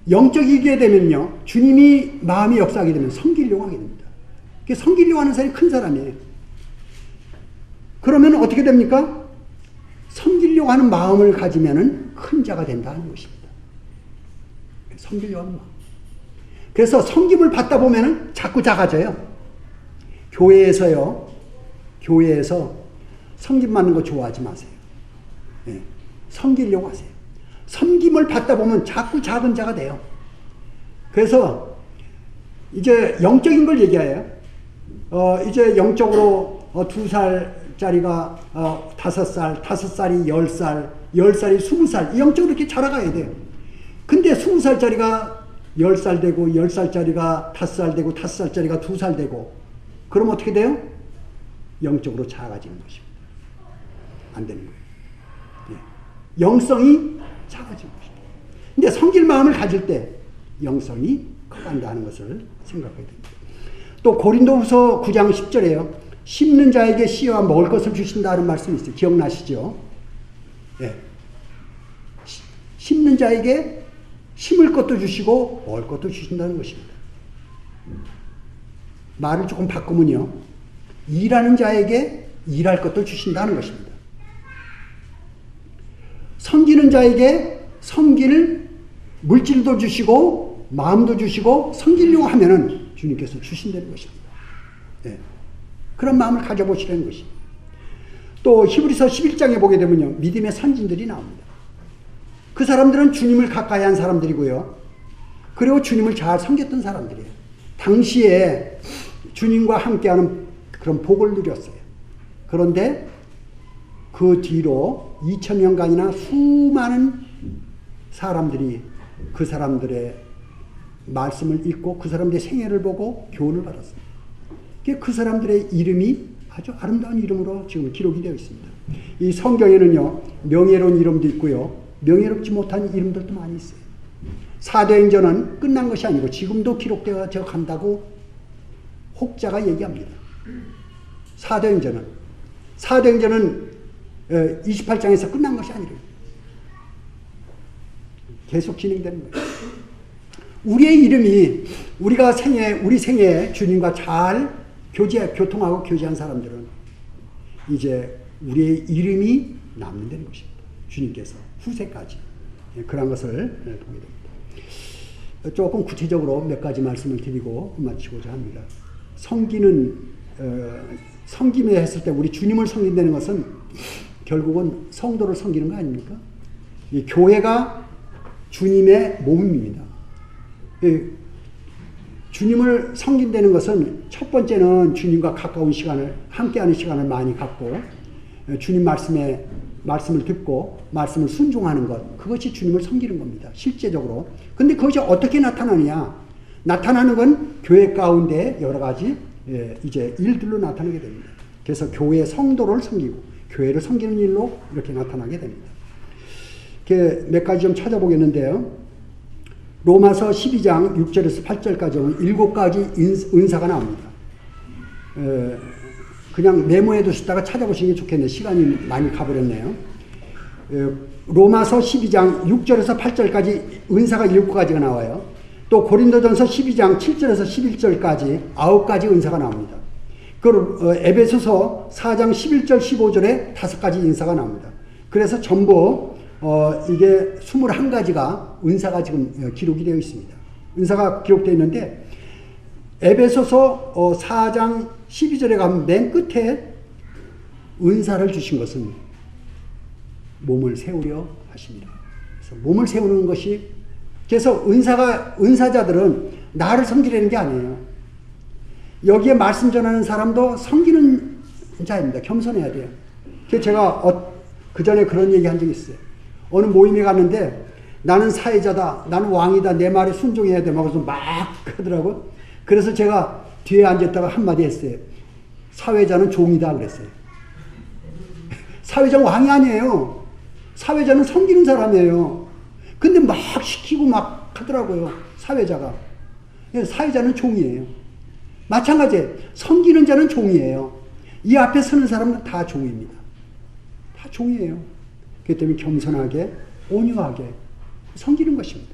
영적이게 되면요, 주님이 마음이 역사하게 되면 섬기려고 하게 됩니다. 섬기려고 하는 사람이 큰 사람이에요. 그러면 어떻게 됩니까? 섬기려고 하는 마음을 가지면은 큰 자가 된다는 것입니다. 섬기려고 하는 마음. 그래서 섬김을 받다 보면은 자꾸 작아져요. 교회에서 섬김 받는 거 좋아하지 마세요. 네. 섬기려고 하세요. 섬김을 받다 보면 자꾸 작은 자가 돼요. 그래서 이제 영적인 걸 얘기해요. 이제 영적으로 2살짜리가 5살, 5살이 10살, 10살이 20살, 영적으로 이렇게 자라가야 돼요. 근데 20살짜리가 10살 되고, 10살짜리가 5살 되고, 5살짜리가 2살 되고, 그럼 어떻게 돼요? 영적으로 작아지는 것입니다. 안 되는 거예요. 예. 영성이 작아지는 것입니다. 근데 섬길 마음을 가질 때 영성이 커간다는 것을 생각해야 됩니다. 또 고린도후서 9장 10절에요. 심는 자에게 씨와 먹을 것을 주신다는 말씀이 있어요. 기억나시죠? 예. 심는 자에게 심을 것도 주시고 먹을 것도 주신다는 것입니다. 말을 조금 바꾸면요, 일하는 자에게 일할 것도 주신다는 것입니다. 섬기는 자에게 섬길 물질도 주시고 마음도 주시고 섬기려고 하면은 주님께서 주신다는 것입니다. 네. 그런 마음을 가져보시라는 것입니다. 또 히브리서 11장에 보게 되면요, 믿음의 선진들이 나옵니다. 그 사람들은 주님을 가까이 한 사람들이고요, 그리고 주님을 잘 섬겼던 사람들이에요. 당시에 주님과 함께하는 그런 복을 누렸어요. 그런데 그 뒤로 2000년간이나 수많은 사람들이 그 사람들의 말씀을 읽고 그 사람들의 생애를 보고 교훈을 받았습니다. 그 사람들의 이름이 아주 아름다운 이름으로 지금 기록이 되어 있습니다. 이 성경에는요, 명예로운 이름도 있고요, 명예롭지 못한 이름들도 많이 있어요. 사도행전은 끝난 것이 아니고 지금도 기록되어 간다고 혹자가 얘기합니다. 사도행전은 28장에서 끝난 것이 아니래요. 계속 진행되는 거예요. 우리의 이름이 우리 생에 주님과 잘 교통하고 교제한 사람들은 이제 우리의 이름이 남는다는 것입니다. 주님께서 후세까지 그런 것을 보게 됩니다. 조금 구체적으로 몇 가지 말씀을 드리고 마치고자 합니다. 섬기는 섬김에 했을 때 우리 주님을 섬긴다는 것은 결국은 성도를 섬기는 거 아닙니까? 이 교회가 주님의 몸입니다. 주님을 섬긴다는 것은 첫 번째는 주님과 가까운 시간을 함께하는 시간을 많이 갖고 주님 말씀을 듣고 말씀을 순종하는 것, 그것이 주님을 섬기는 겁니다. 실제적으로. 근데 그것이 어떻게 나타나느냐? 나타나는 건 교회 가운데 여러 가지 이제 일들로 나타나게 됩니다. 그래서 교회 성도를 섬기고 교회를 섬기는 일로 이렇게 나타나게 됩니다. 몇 가지 좀 찾아보겠는데요. 로마서 12장 6절에서 8절까지는 7가지 은사가 나옵니다. 그냥 메모해 두시다가 찾아보시는 게 좋겠네요. 시간이 많이 가버렸네요. 로마서 12장 6절에서 8절까지 은사가 7가지가 나와요. 또 고린도전서 12장 7절에서 11절까지 9가지 은사가 나옵니다. 그리고 에베소서 4장 11절 15절에 5가지 은사가 나옵니다. 그래서 전부 이게 21가지가 은사가 지금 기록이 되어 있습니다. 은사가 기록되어 있는데 에베소서 4장 12절에 가면 맨 끝에 은사를 주신 것은 몸을 세우려 하십니다. 그래서 몸을 세우는 것이, 그래서 은사자들은 나를 섬기려는 게 아니에요. 여기에 말씀 전하는 사람도 섬기는 자입니다. 겸손해야 돼요. 그래서 제가 그 전에 그런 얘기 한 적이 있어요. 어느 모임에 갔는데 나는 사회자다, 나는 왕이다, 내 말에 순종해야 돼, 막 하더라고. 그래서 제가 뒤에 앉았다가 한마디 했어요. 사회자는 종이다 그랬어요. 사회자는 왕이 아니에요. 사회자는 섬기는 사람이에요. 근데 막 시키고 막 하더라고요. 사회자가. 사회자는 종이에요. 마찬가지예요. 섬기는 자는 종이에요. 이 앞에 서는 사람은 다 종입니다. 다 종이에요. 그렇기 때문에 겸손하게 온유하게 섬기는 것입니다.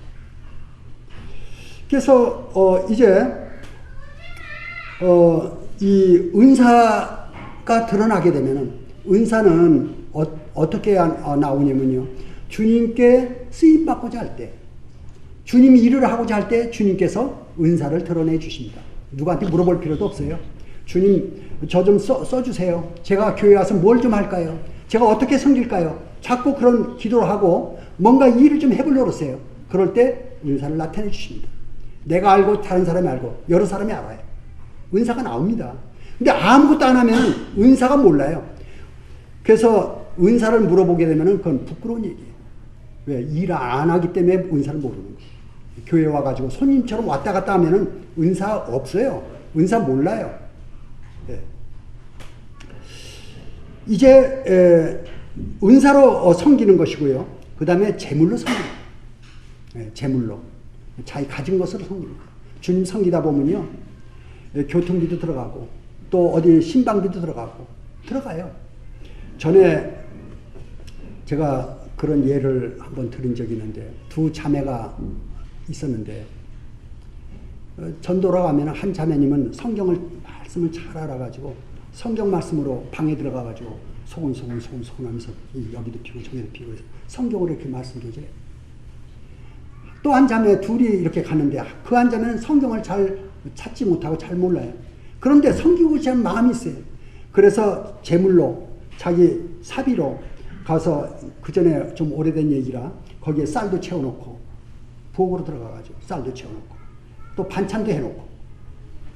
그래서 이제 이 은사가 드러나게 되면은, 은사는 어떻게 나오냐면요, 주님께 쓰임 받고자 할 때, 주님이 일을 하고자 할 때 주님께서 은사를 드러내 주십니다. 누구한테 물어볼 필요도 없어요. 주님 저 좀 써주세요. 제가 교회 와서 뭘 좀 할까요? 제가 어떻게 섬길까요? 자꾸 그런 기도를 하고 뭔가 일을 좀 해보려고 그러세요. 그럴 때 은사를 나타내 주십니다. 내가 알고 다른 사람이 알고 여러 사람이 알아요. 은사가 나옵니다. 근데 아무것도 안 하면 은사가 몰라요. 그래서 은사를 물어보게 되면 그건 부끄러운 얘기예요. 왜? 일 안 하기 때문에 은사를 모르는 거예요. 교회 와가지고 손님처럼 왔다 갔다 하면은 은사 없어요. 은사 몰라요. 네. 이제 은사로 섬기는 것이고요. 그 다음에 제물로 섬기는 거예요. 네, 제물로. 자기 가진 것으로 섬기는 거예요. 주님 섬기다 보면요, 교통비도 들어가고 또 어디 신방비도 들어가요. 전에 제가 그런 예를 한번 들은 적이 있는데, 두 자매가 있었는데 전도로 가면 한 자매님은 말씀을 잘 알아가지고 성경 말씀으로 방에 들어가가지고 소곤소곤 하면서 여기도 피고 저기도 피고 해서 성경으로 이렇게 말씀 교제해요. 또 한 자매 둘이 이렇게 갔는데 그 한 자매는 성경을 잘 찾지 못하고 잘 몰라요. 그런데 섬기고 싶은 마음이 있어요. 그래서 제물로 자기 사비로 가서, 그 전에 좀 오래된 얘기라 거기에 쌀도 채워놓고 부엌으로 들어가가지고 쌀도 채워놓고 또 반찬도 해놓고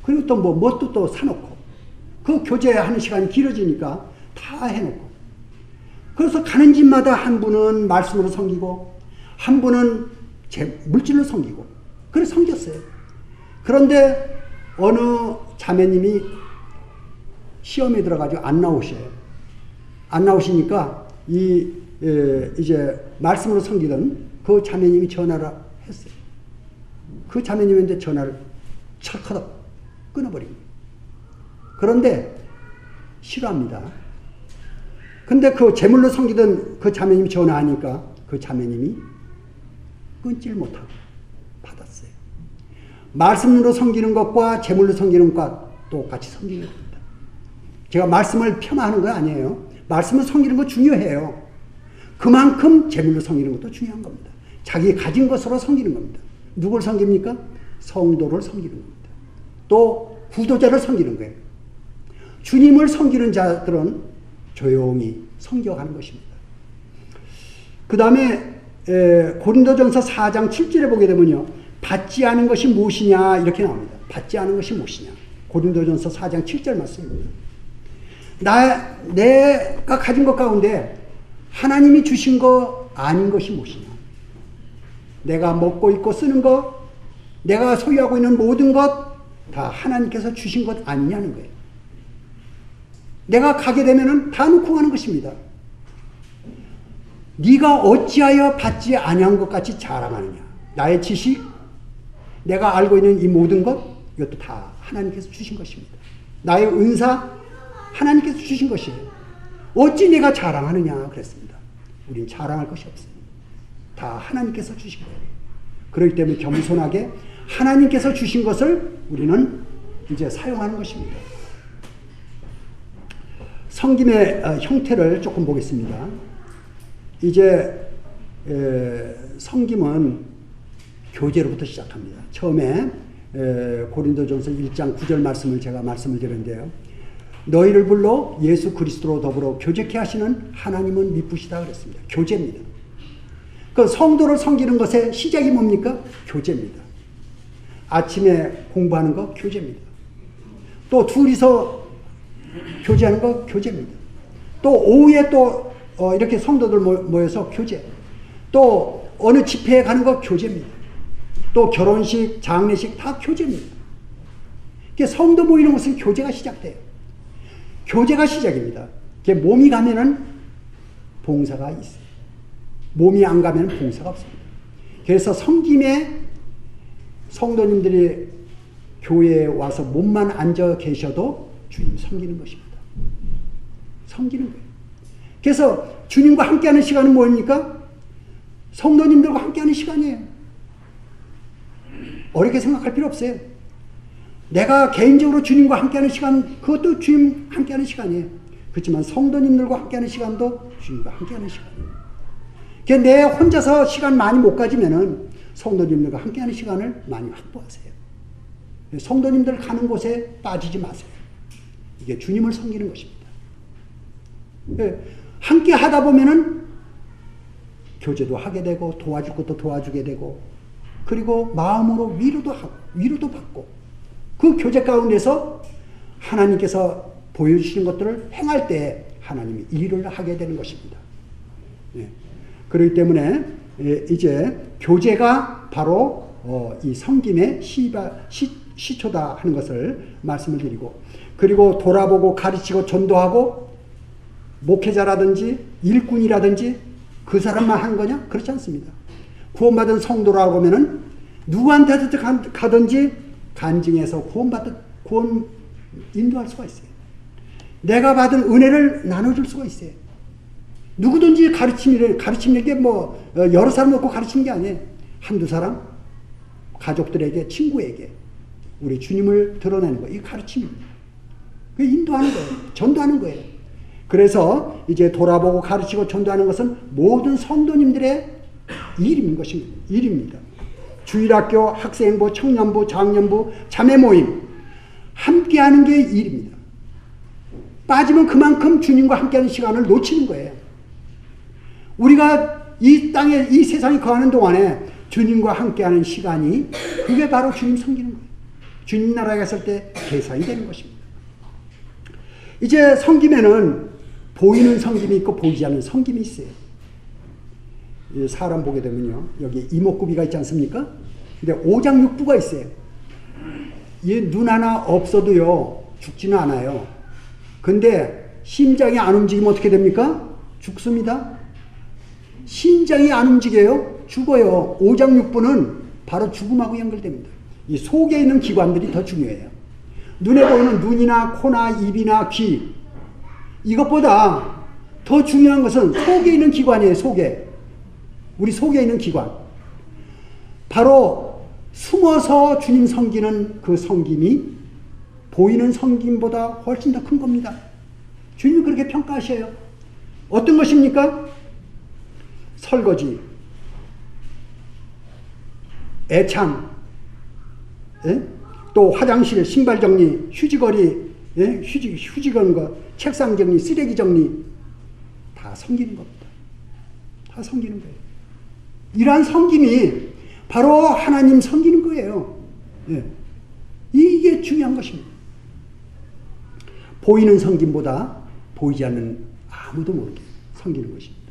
그리고 또 뭣도 또 사놓고, 그 교제하는 시간이 길어지니까 다 해놓고, 그래서 가는 집마다 한 분은 말씀으로 섬기고 한 분은 물질로 섬기고 그래 섬겼어요. 그런데 어느 자매님이 시험에 들어가지고 안 나오셔요. 안 나오시니까 이제 말씀으로 섬기던 그 자매님이 전화를 했어요. 그 자매님한테 전화를 철커덕 끊어버린 거예요. 그런데 싫어합니다. 근데 그 제물로 섬기던 그 자매님이 전화하니까 그 자매님이 끊질 못하고 받았어요. 말씀으로 섬기는 것과 제물로 섬기는 것과 똑같이 섬기는 겁니다. 제가 말씀을 폄하하는 건 아니에요. 말씀을 섬기는 거 중요해요. 그만큼 제물로 섬기는 것도 중요한 겁니다. 자기 가진 것으로 섬기는 겁니다. 누굴 섬깁니까? 성도를 섬기는 겁니다. 또 구도자를 섬기는 거예요. 주님을 섬기는 자들은 조용히 섬겨가는 것입니다. 그 다음에 고린도전서 4장 7절에 보게 되면요. 받지 않은 것이 무엇이냐 이렇게 나옵니다. 받지 않은 것이 무엇이냐. 고린도전서 4장 7절 말씀입니다. 내가 가진 것 가운데 하나님이 주신 거 아닌 것이 무엇이냐. 내가 먹고 입고 쓰는 것, 내가 소유하고 있는 모든 것 다 하나님께서 주신 것 아니냐는 거예요. 내가 가게 되면은 다 놓고 가는 것입니다. 네가 어찌하여 받지 아니한 것 같이 자랑하느냐. 나의 지식, 내가 알고 있는 이 모든 것, 이것도 다 하나님께서 주신 것입니다. 나의 은사, 하나님께서 주신 것이에요. 어찌 내가 자랑하느냐 그랬습니다. 우린 자랑할 것이 없어요. 다 하나님께서 주신 거예요. 그렇기 때문에 겸손하게 하나님께서 주신 것을 우리는 이제 사용하는 것입니다. 섬김의 형태를 조금 보겠습니다. 이제 섬김은 교제로부터 시작합니다. 처음에 고린도전서 1장 9절 말씀을 제가 말씀을 드렸는데요. 너희를 불러 예수 그리스도로 더불어 교제케 하시는 하나님은 미쁘시다 그랬습니다. 교제입니다. 그 성도를 섬기는 것의 시작이 뭡니까? 교제입니다. 아침에 공부하는 거 교제입니다. 또 둘이서 교제하는 거 교제입니다. 또 오후에 또 이렇게 성도들 모여서 교제. 또 어느 집회에 가는 거 교제입니다. 또 결혼식, 장례식 다 교제입니다. 성도 모이는 것은 교제가 시작돼요. 교제가 시작입니다. 몸이 가면은 봉사가 있어요. 몸이 안 가면 봉사가 없습니다. 그래서 섬김에 성도님들이 교회에 와서 몸만 앉아 계셔도 주님 섬기는 것입니다. 섬기는 거예요. 그래서 주님과 함께하는 시간은 뭐입니까? 성도님들과 함께하는 시간이에요. 어렵게 생각할 필요 없어요. 내가 개인적으로 주님과 함께하는 시간, 그것도 주님 함께하는 시간이에요. 그렇지만 성도님들과 함께하는 시간도 주님과 함께하는 시간이에요. 그러니까 내 혼자서 시간 많이 못 가지면은 성도님들과 함께하는 시간을 많이 확보하세요. 성도님들 가는 곳에 빠지지 마세요. 이게 주님을 섬기는 것입니다. 함께 하다 보면은 교제도 하게 되고 도와줄 것도 도와주게 되고 그리고 마음으로 위로도 하고 위로도 받고 그 교제 가운데서 하나님께서 보여주시는 것들을 행할 때 하나님이 일을 하게 되는 것입니다. 그렇기 때문에 이제 교제가 바로 이 섬김의 시초다 하는 것을 말씀을 드리고 그리고 돌아보고 가르치고 전도하고 목회자라든지 일꾼이라든지 그 사람만 하는 거냐? 그렇지 않습니다. 구원받은 성도라고 하면은 누구한테 가든지 간증해서 구원 인도할 수가 있어요. 내가 받은 은혜를 나눠줄 수가 있어요. 누구든지 가르치는 게 여러 사람 놓고 가르치는 게 아니에요. 한두 사람, 가족들에게, 친구에게 우리 주님을 드러내는 거예요. 이 가르침입니다. 그 인도하는 거예요. 전도하는 거예요. 그래서 이제 돌아보고 가르치고 전도하는 것은 모든 성도님들의 일입니다. 주일학교, 학생부, 청년부, 장년부, 자매 모임 함께하는 게 일입니다. 빠지면 그만큼 주님과 함께하는 시간을 놓치는 거예요. 우리가 이 땅에 이 세상에 거하는 동안에 주님과 함께하는 시간이 그게 바로 주님 섬기는 거예요. 주님 나라에 갔을 때 계산이 되는 것입니다. 이제 섬김에는 보이는 섬김이 있고 보이지 않는 섬김이 있어요. 사람 보게 되면요. 여기 이목구비가 있지 않습니까? 근데 오장육부가 있어요. 얘 눈 하나 없어도요. 죽지는 않아요. 근데 심장이 안 움직이면 어떻게 됩니까? 죽습니다. 심장이 안 움직여요? 죽어요. 오장육부는 바로 죽음하고 연결됩니다. 이 속에 있는 기관들이 더 중요해요. 눈에 보이는 눈이나 코나 입이나 귀 이것보다 더 중요한 것은 속에 있는 기관이에요. 속에. 우리 속에 있는 기관. 바로 숨어서 주님 섬기는 그 섬김이 보이는 섬김보다 훨씬 더 큰 겁니다. 주님이 그렇게 평가하셔요. 어떤 것입니까? 설거지, 애찬, 또 화장실, 신발 정리, 휴지거리, 예? 휴지 거는 거, 책상 정리, 쓰레기 정리 다 섬기는 겁니다. 다 섬기는 거예요. 이러한 섬김이 바로 하나님 섬기는 거예요. 예. 이게 중요한 것입니다. 보이는 섬김보다 보이지 않는 아무도 모르게 섬기는 것입니다.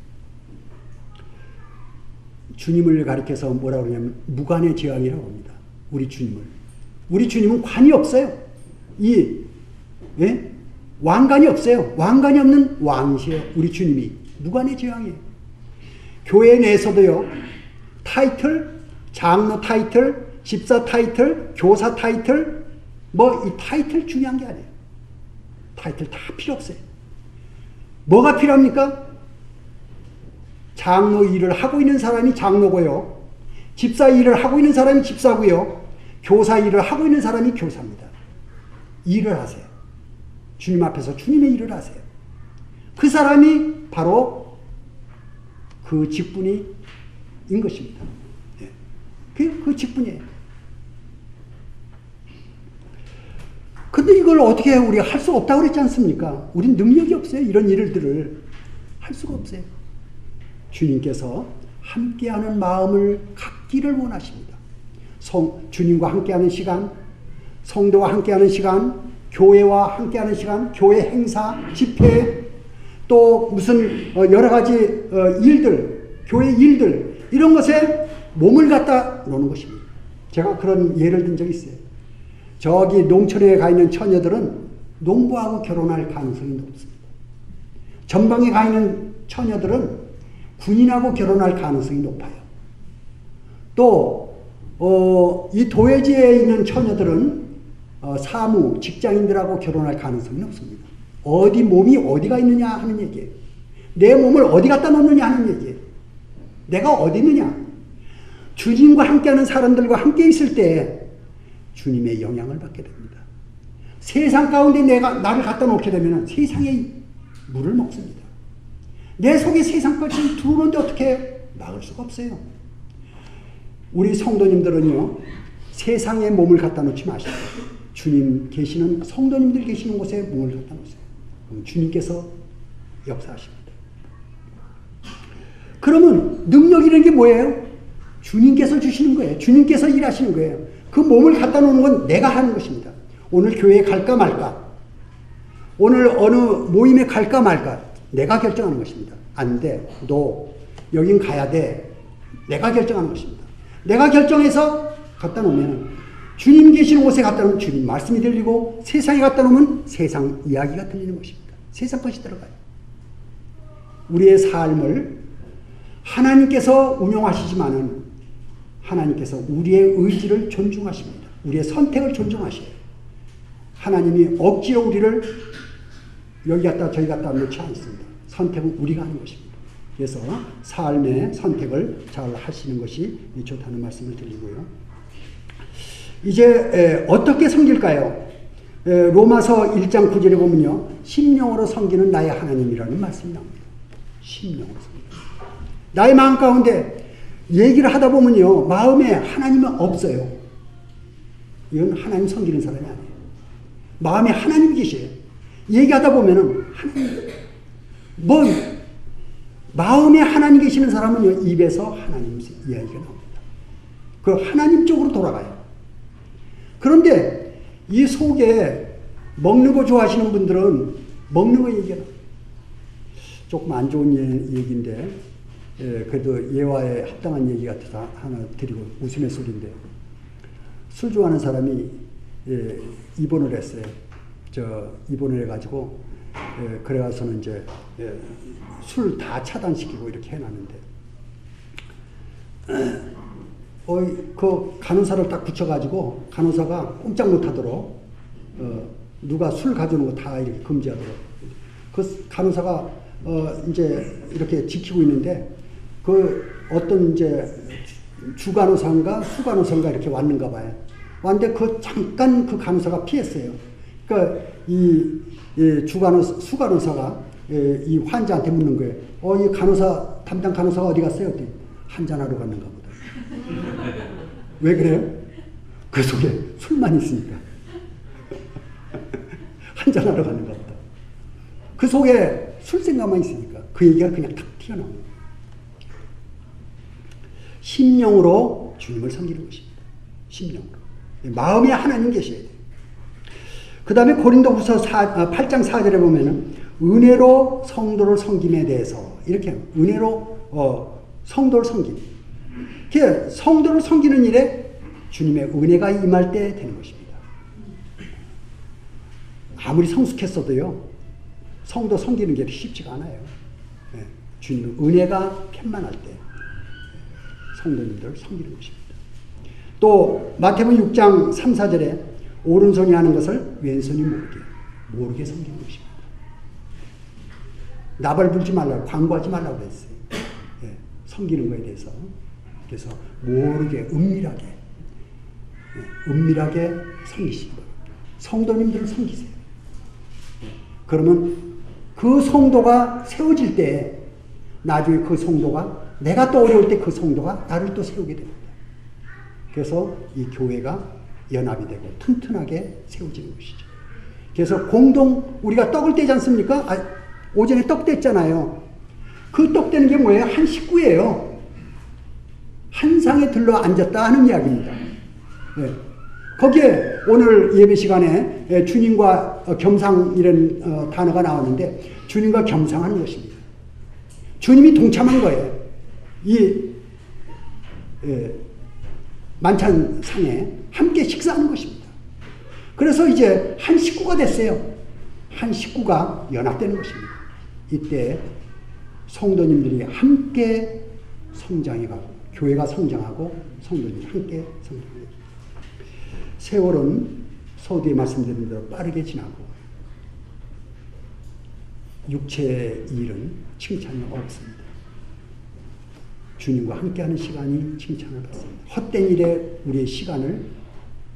주님을 가리켜서 뭐라고 그러냐면 무관의 제왕이라고 합니다. 우리 주님을. 우리 주님은 관이 없어요. 예? 왕관이 없어요. 왕관이 없는 왕이세요. 우리 주님이. 무관의 제왕이에요. 교회 내에서도요. 타이틀, 장로 타이틀, 집사 타이틀, 교사 타이틀, 뭐 이 타이틀 중요한 게 아니에요. 타이틀 다 필요 없어요. 뭐가 필요합니까? 장로 일을 하고 있는 사람이 장로고요. 집사 일을 하고 있는 사람이 집사고요. 교사 일을 하고 있는 사람이 교사입니다. 일을 하세요. 주님 앞에서 주님의 일을 하세요. 그 사람이 바로 그 직분인 것입니다. 네. 그 직분이에요. 근데 이걸 어떻게 우리가 할 수 없다고 그랬지 않습니까? 우린 능력이 없어요. 이런 일들을 할 수가 없어요. 주님께서 함께하는 마음을 갖기를 원하십니다. 주님과 함께하는 시간, 성도와 함께하는 시간, 교회와 함께하는 시간, 교회 행사, 집회, 또 무슨 여러 가지 일들, 교회 일들 이런 것에 몸을 갖다 놓는 것입니다. 제가 그런 예를 든 적이 있어요. 저기 농촌에 가 있는 처녀들은 농부하고 결혼할 가능성이 높습니다. 전방에 가 있는 처녀들은 군인하고 결혼할 가능성이 높아요. 또 이 도회지에 있는 처녀들은 사무, 직장인들하고 결혼할 가능성이 높습니다. 몸이 어디가 있느냐 하는 얘기예요. 내 몸을 어디 갖다 놓느냐 하는 얘기예요. 내가 어디 있느냐. 주님과 함께하는 사람들과 함께 있을 때 주님의 영향을 받게 됩니다. 세상 가운데 나를 갖다 놓게 되면 세상의 물을 먹습니다. 내 속에 세상 것이 들어오는데 어떻게 막을 수가 없어요. 우리 성도님들은요, 세상에 몸을 갖다 놓지 마시고 주님 계시는, 성도님들 계시는 곳에 몸을 갖다 놓으세요. 그럼 주님께서 역사하십니다. 그러면 능력이라는 게 뭐예요? 주님께서 주시는 거예요. 주님께서 일하시는 거예요. 그 몸을 갖다 놓는 건 내가 하는 것입니다. 오늘 교회에 갈까 말까, 오늘 어느 모임에 갈까 말까 내가 결정하는 것입니다. 안 돼. 너 여긴 가야 돼. 내가 결정하는 것입니다. 내가 결정해서 갖다 놓으면 주님 계시는 곳에 갖다 놓으면 주님 말씀이 들리고, 세상에 갖다 놓으면 세상 이야기가 들리는 것입니다. 세상 것이 들어가요. 우리의 삶을 하나님께서 운영하시지만은 하나님께서 우리의 의지를 존중하십니다. 우리의 선택을 존중하셔요. 하나님이 억지로 우리를 여기 갔다 저기 갔다 놓지 않습니다. 선택은 우리가 하는 것입니다. 그래서 삶의 선택을 잘 하시는 것이 좋다는 말씀을 드리고요. 이제 어떻게 섬길까요? 로마서 1장 9절에 보면요, 심령으로 섬기는 나의 하나님이라는 말씀이 나옵니다. 심령으로 섬기는 나의 마음 가운데 얘기를 하다 보면요, 마음에 하나님은 없어요. 이건 하나님 섬기는 사람이 아니에요. 마음에 하나님이 계셔요. 얘기하다 보면은 하나님, 마음에 하나님 계시는 사람은요, 입에서 하나님 이야기가 나옵니다. 그 하나님 쪽으로 돌아가요. 그런데 이 속에 먹는 거 좋아하시는 분들은 먹는 거 얘기가 조금 안 좋은 얘기인데, 그래도 예화에 합당한 얘기 같아서 하나 드리고, 웃음의 소리인데, 술 좋아하는 사람이 입원을 했어요. 입원을 해가지고, 그래가서는 이제 술 다 차단시키고 이렇게 해놨는데, 그 간호사를 딱 붙여가지고 간호사가 꼼짝 못하도록 누가 술 가져오는 거 다 이렇게 금지하도록, 그 간호사가 이제 이렇게 지키고 있는데, 그 어떤 이제 주간호사인가 수간호사인가 이렇게 왔는가 봐요. 왔는데 잠깐 그 간호사가 피했어요. 그러니까 이 수간호사가 이 환자한테 묻는 거예요. 이 담당 간호사가 어디 갔어요? 한잔하러 갔는가 보다. 왜 그래요? 그 속에 술만 있으니까. 한잔하러 가는 것도. 그 속에 술 생각만 있으니까 그 얘기가 그냥 탁 튀어나옵니다. 심령으로 주님을 섬기는 것입니다. 심령으로. 마음에 하나님 계셔야 돼요. 그 다음에 고린도후서 8장 4절에 보면은 은혜로 성도를 섬김에 대해서 이렇게 합니다. 은혜로 성도를 섬김. 성도를 섬기는 일에 주님의 은혜가 임할 때 되는 것입니다. 아무리 성숙했어도요, 성도 섬기는 게 쉽지가 않아요. 네. 주님의 은혜가 편만할 때 성도님들을 섬기는 것입니다. 또 마태복음 6장 3, 4절에 오른손이 하는 것을 왼손이 모르게 섬기는 것입니다. 나발 불지 말라고, 광고하지 말라고 했어요. 네. 섬기는 것에 대해서. 그래서 모르게 은밀하게 섬기시기 바랍니다. 성도님들을 섬기세요. 그러면 그 성도가 세워질 때 나중에 그 성도가 내가 또 어려울 때 그 성도가 나를 또 세우게 됩니다. 그래서 이 교회가 연합이 되고 튼튼하게 세워지는 것이죠. 그래서 공동 우리가 떡을 떼지 않습니까? 오전에 떡 뗐잖아요. 그 떡 떼는 게 뭐예요? 한 식구예요. 한 상에 들러 앉았다 하는 이야기입니다. 네. 거기에 오늘 예배 시간에 주님과 겸상 이런 단어가 나오는데 주님과 겸상하는 것입니다. 주님이 동참한 거예요. 이 만찬상에 함께 식사하는 것입니다. 그래서 이제 한 식구가 됐어요. 한 식구가 연합되는 것입니다. 이때 성도님들이 함께 성장해가고 교회가 성장하고 성도님이 함께 성장합니다. 세월은 서두에 말씀드린 대로 빠르게 지나고 육체의 일은 칭찬이 없습니다. 주님과 함께하는 시간이 칭찬을 받습니다. 헛된 일에 우리의 시간을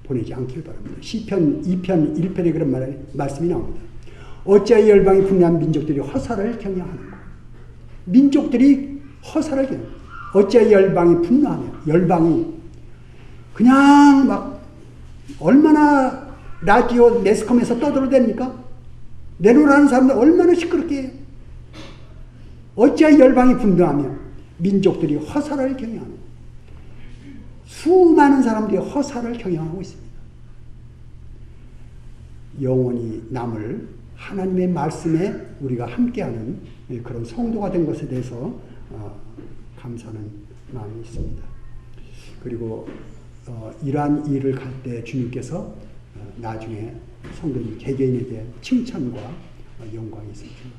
보내지 않길 바랍니다. 시편 2편 1편에 그런 말씀이 나옵니다. 어찌하여 열방이 분노한 민족들이 허사를 경영하는가. 민족들이 허사를 경영합니다. 어찌하여 열방이 분노하며 열방이 그냥 막 얼마나 라디오 매스컴에서 떠들어댑니까? 내놓으라는 사람들 얼마나 시끄럽게 해요. 어찌하여 열방이 분노하며 민족들이 허사를 경영하는 수많은 사람들이 허사를 경영하고 있습니다. 영원히 남을 하나님의 말씀에 우리가 함께하는 그런 성도가 된 것에 대해서 감사하는 마음이 있습니다. 그리고 이러한 일을 갈 때 주님께서 나중에 성도님 개개인에게 칭찬과 영광이 있을 줄.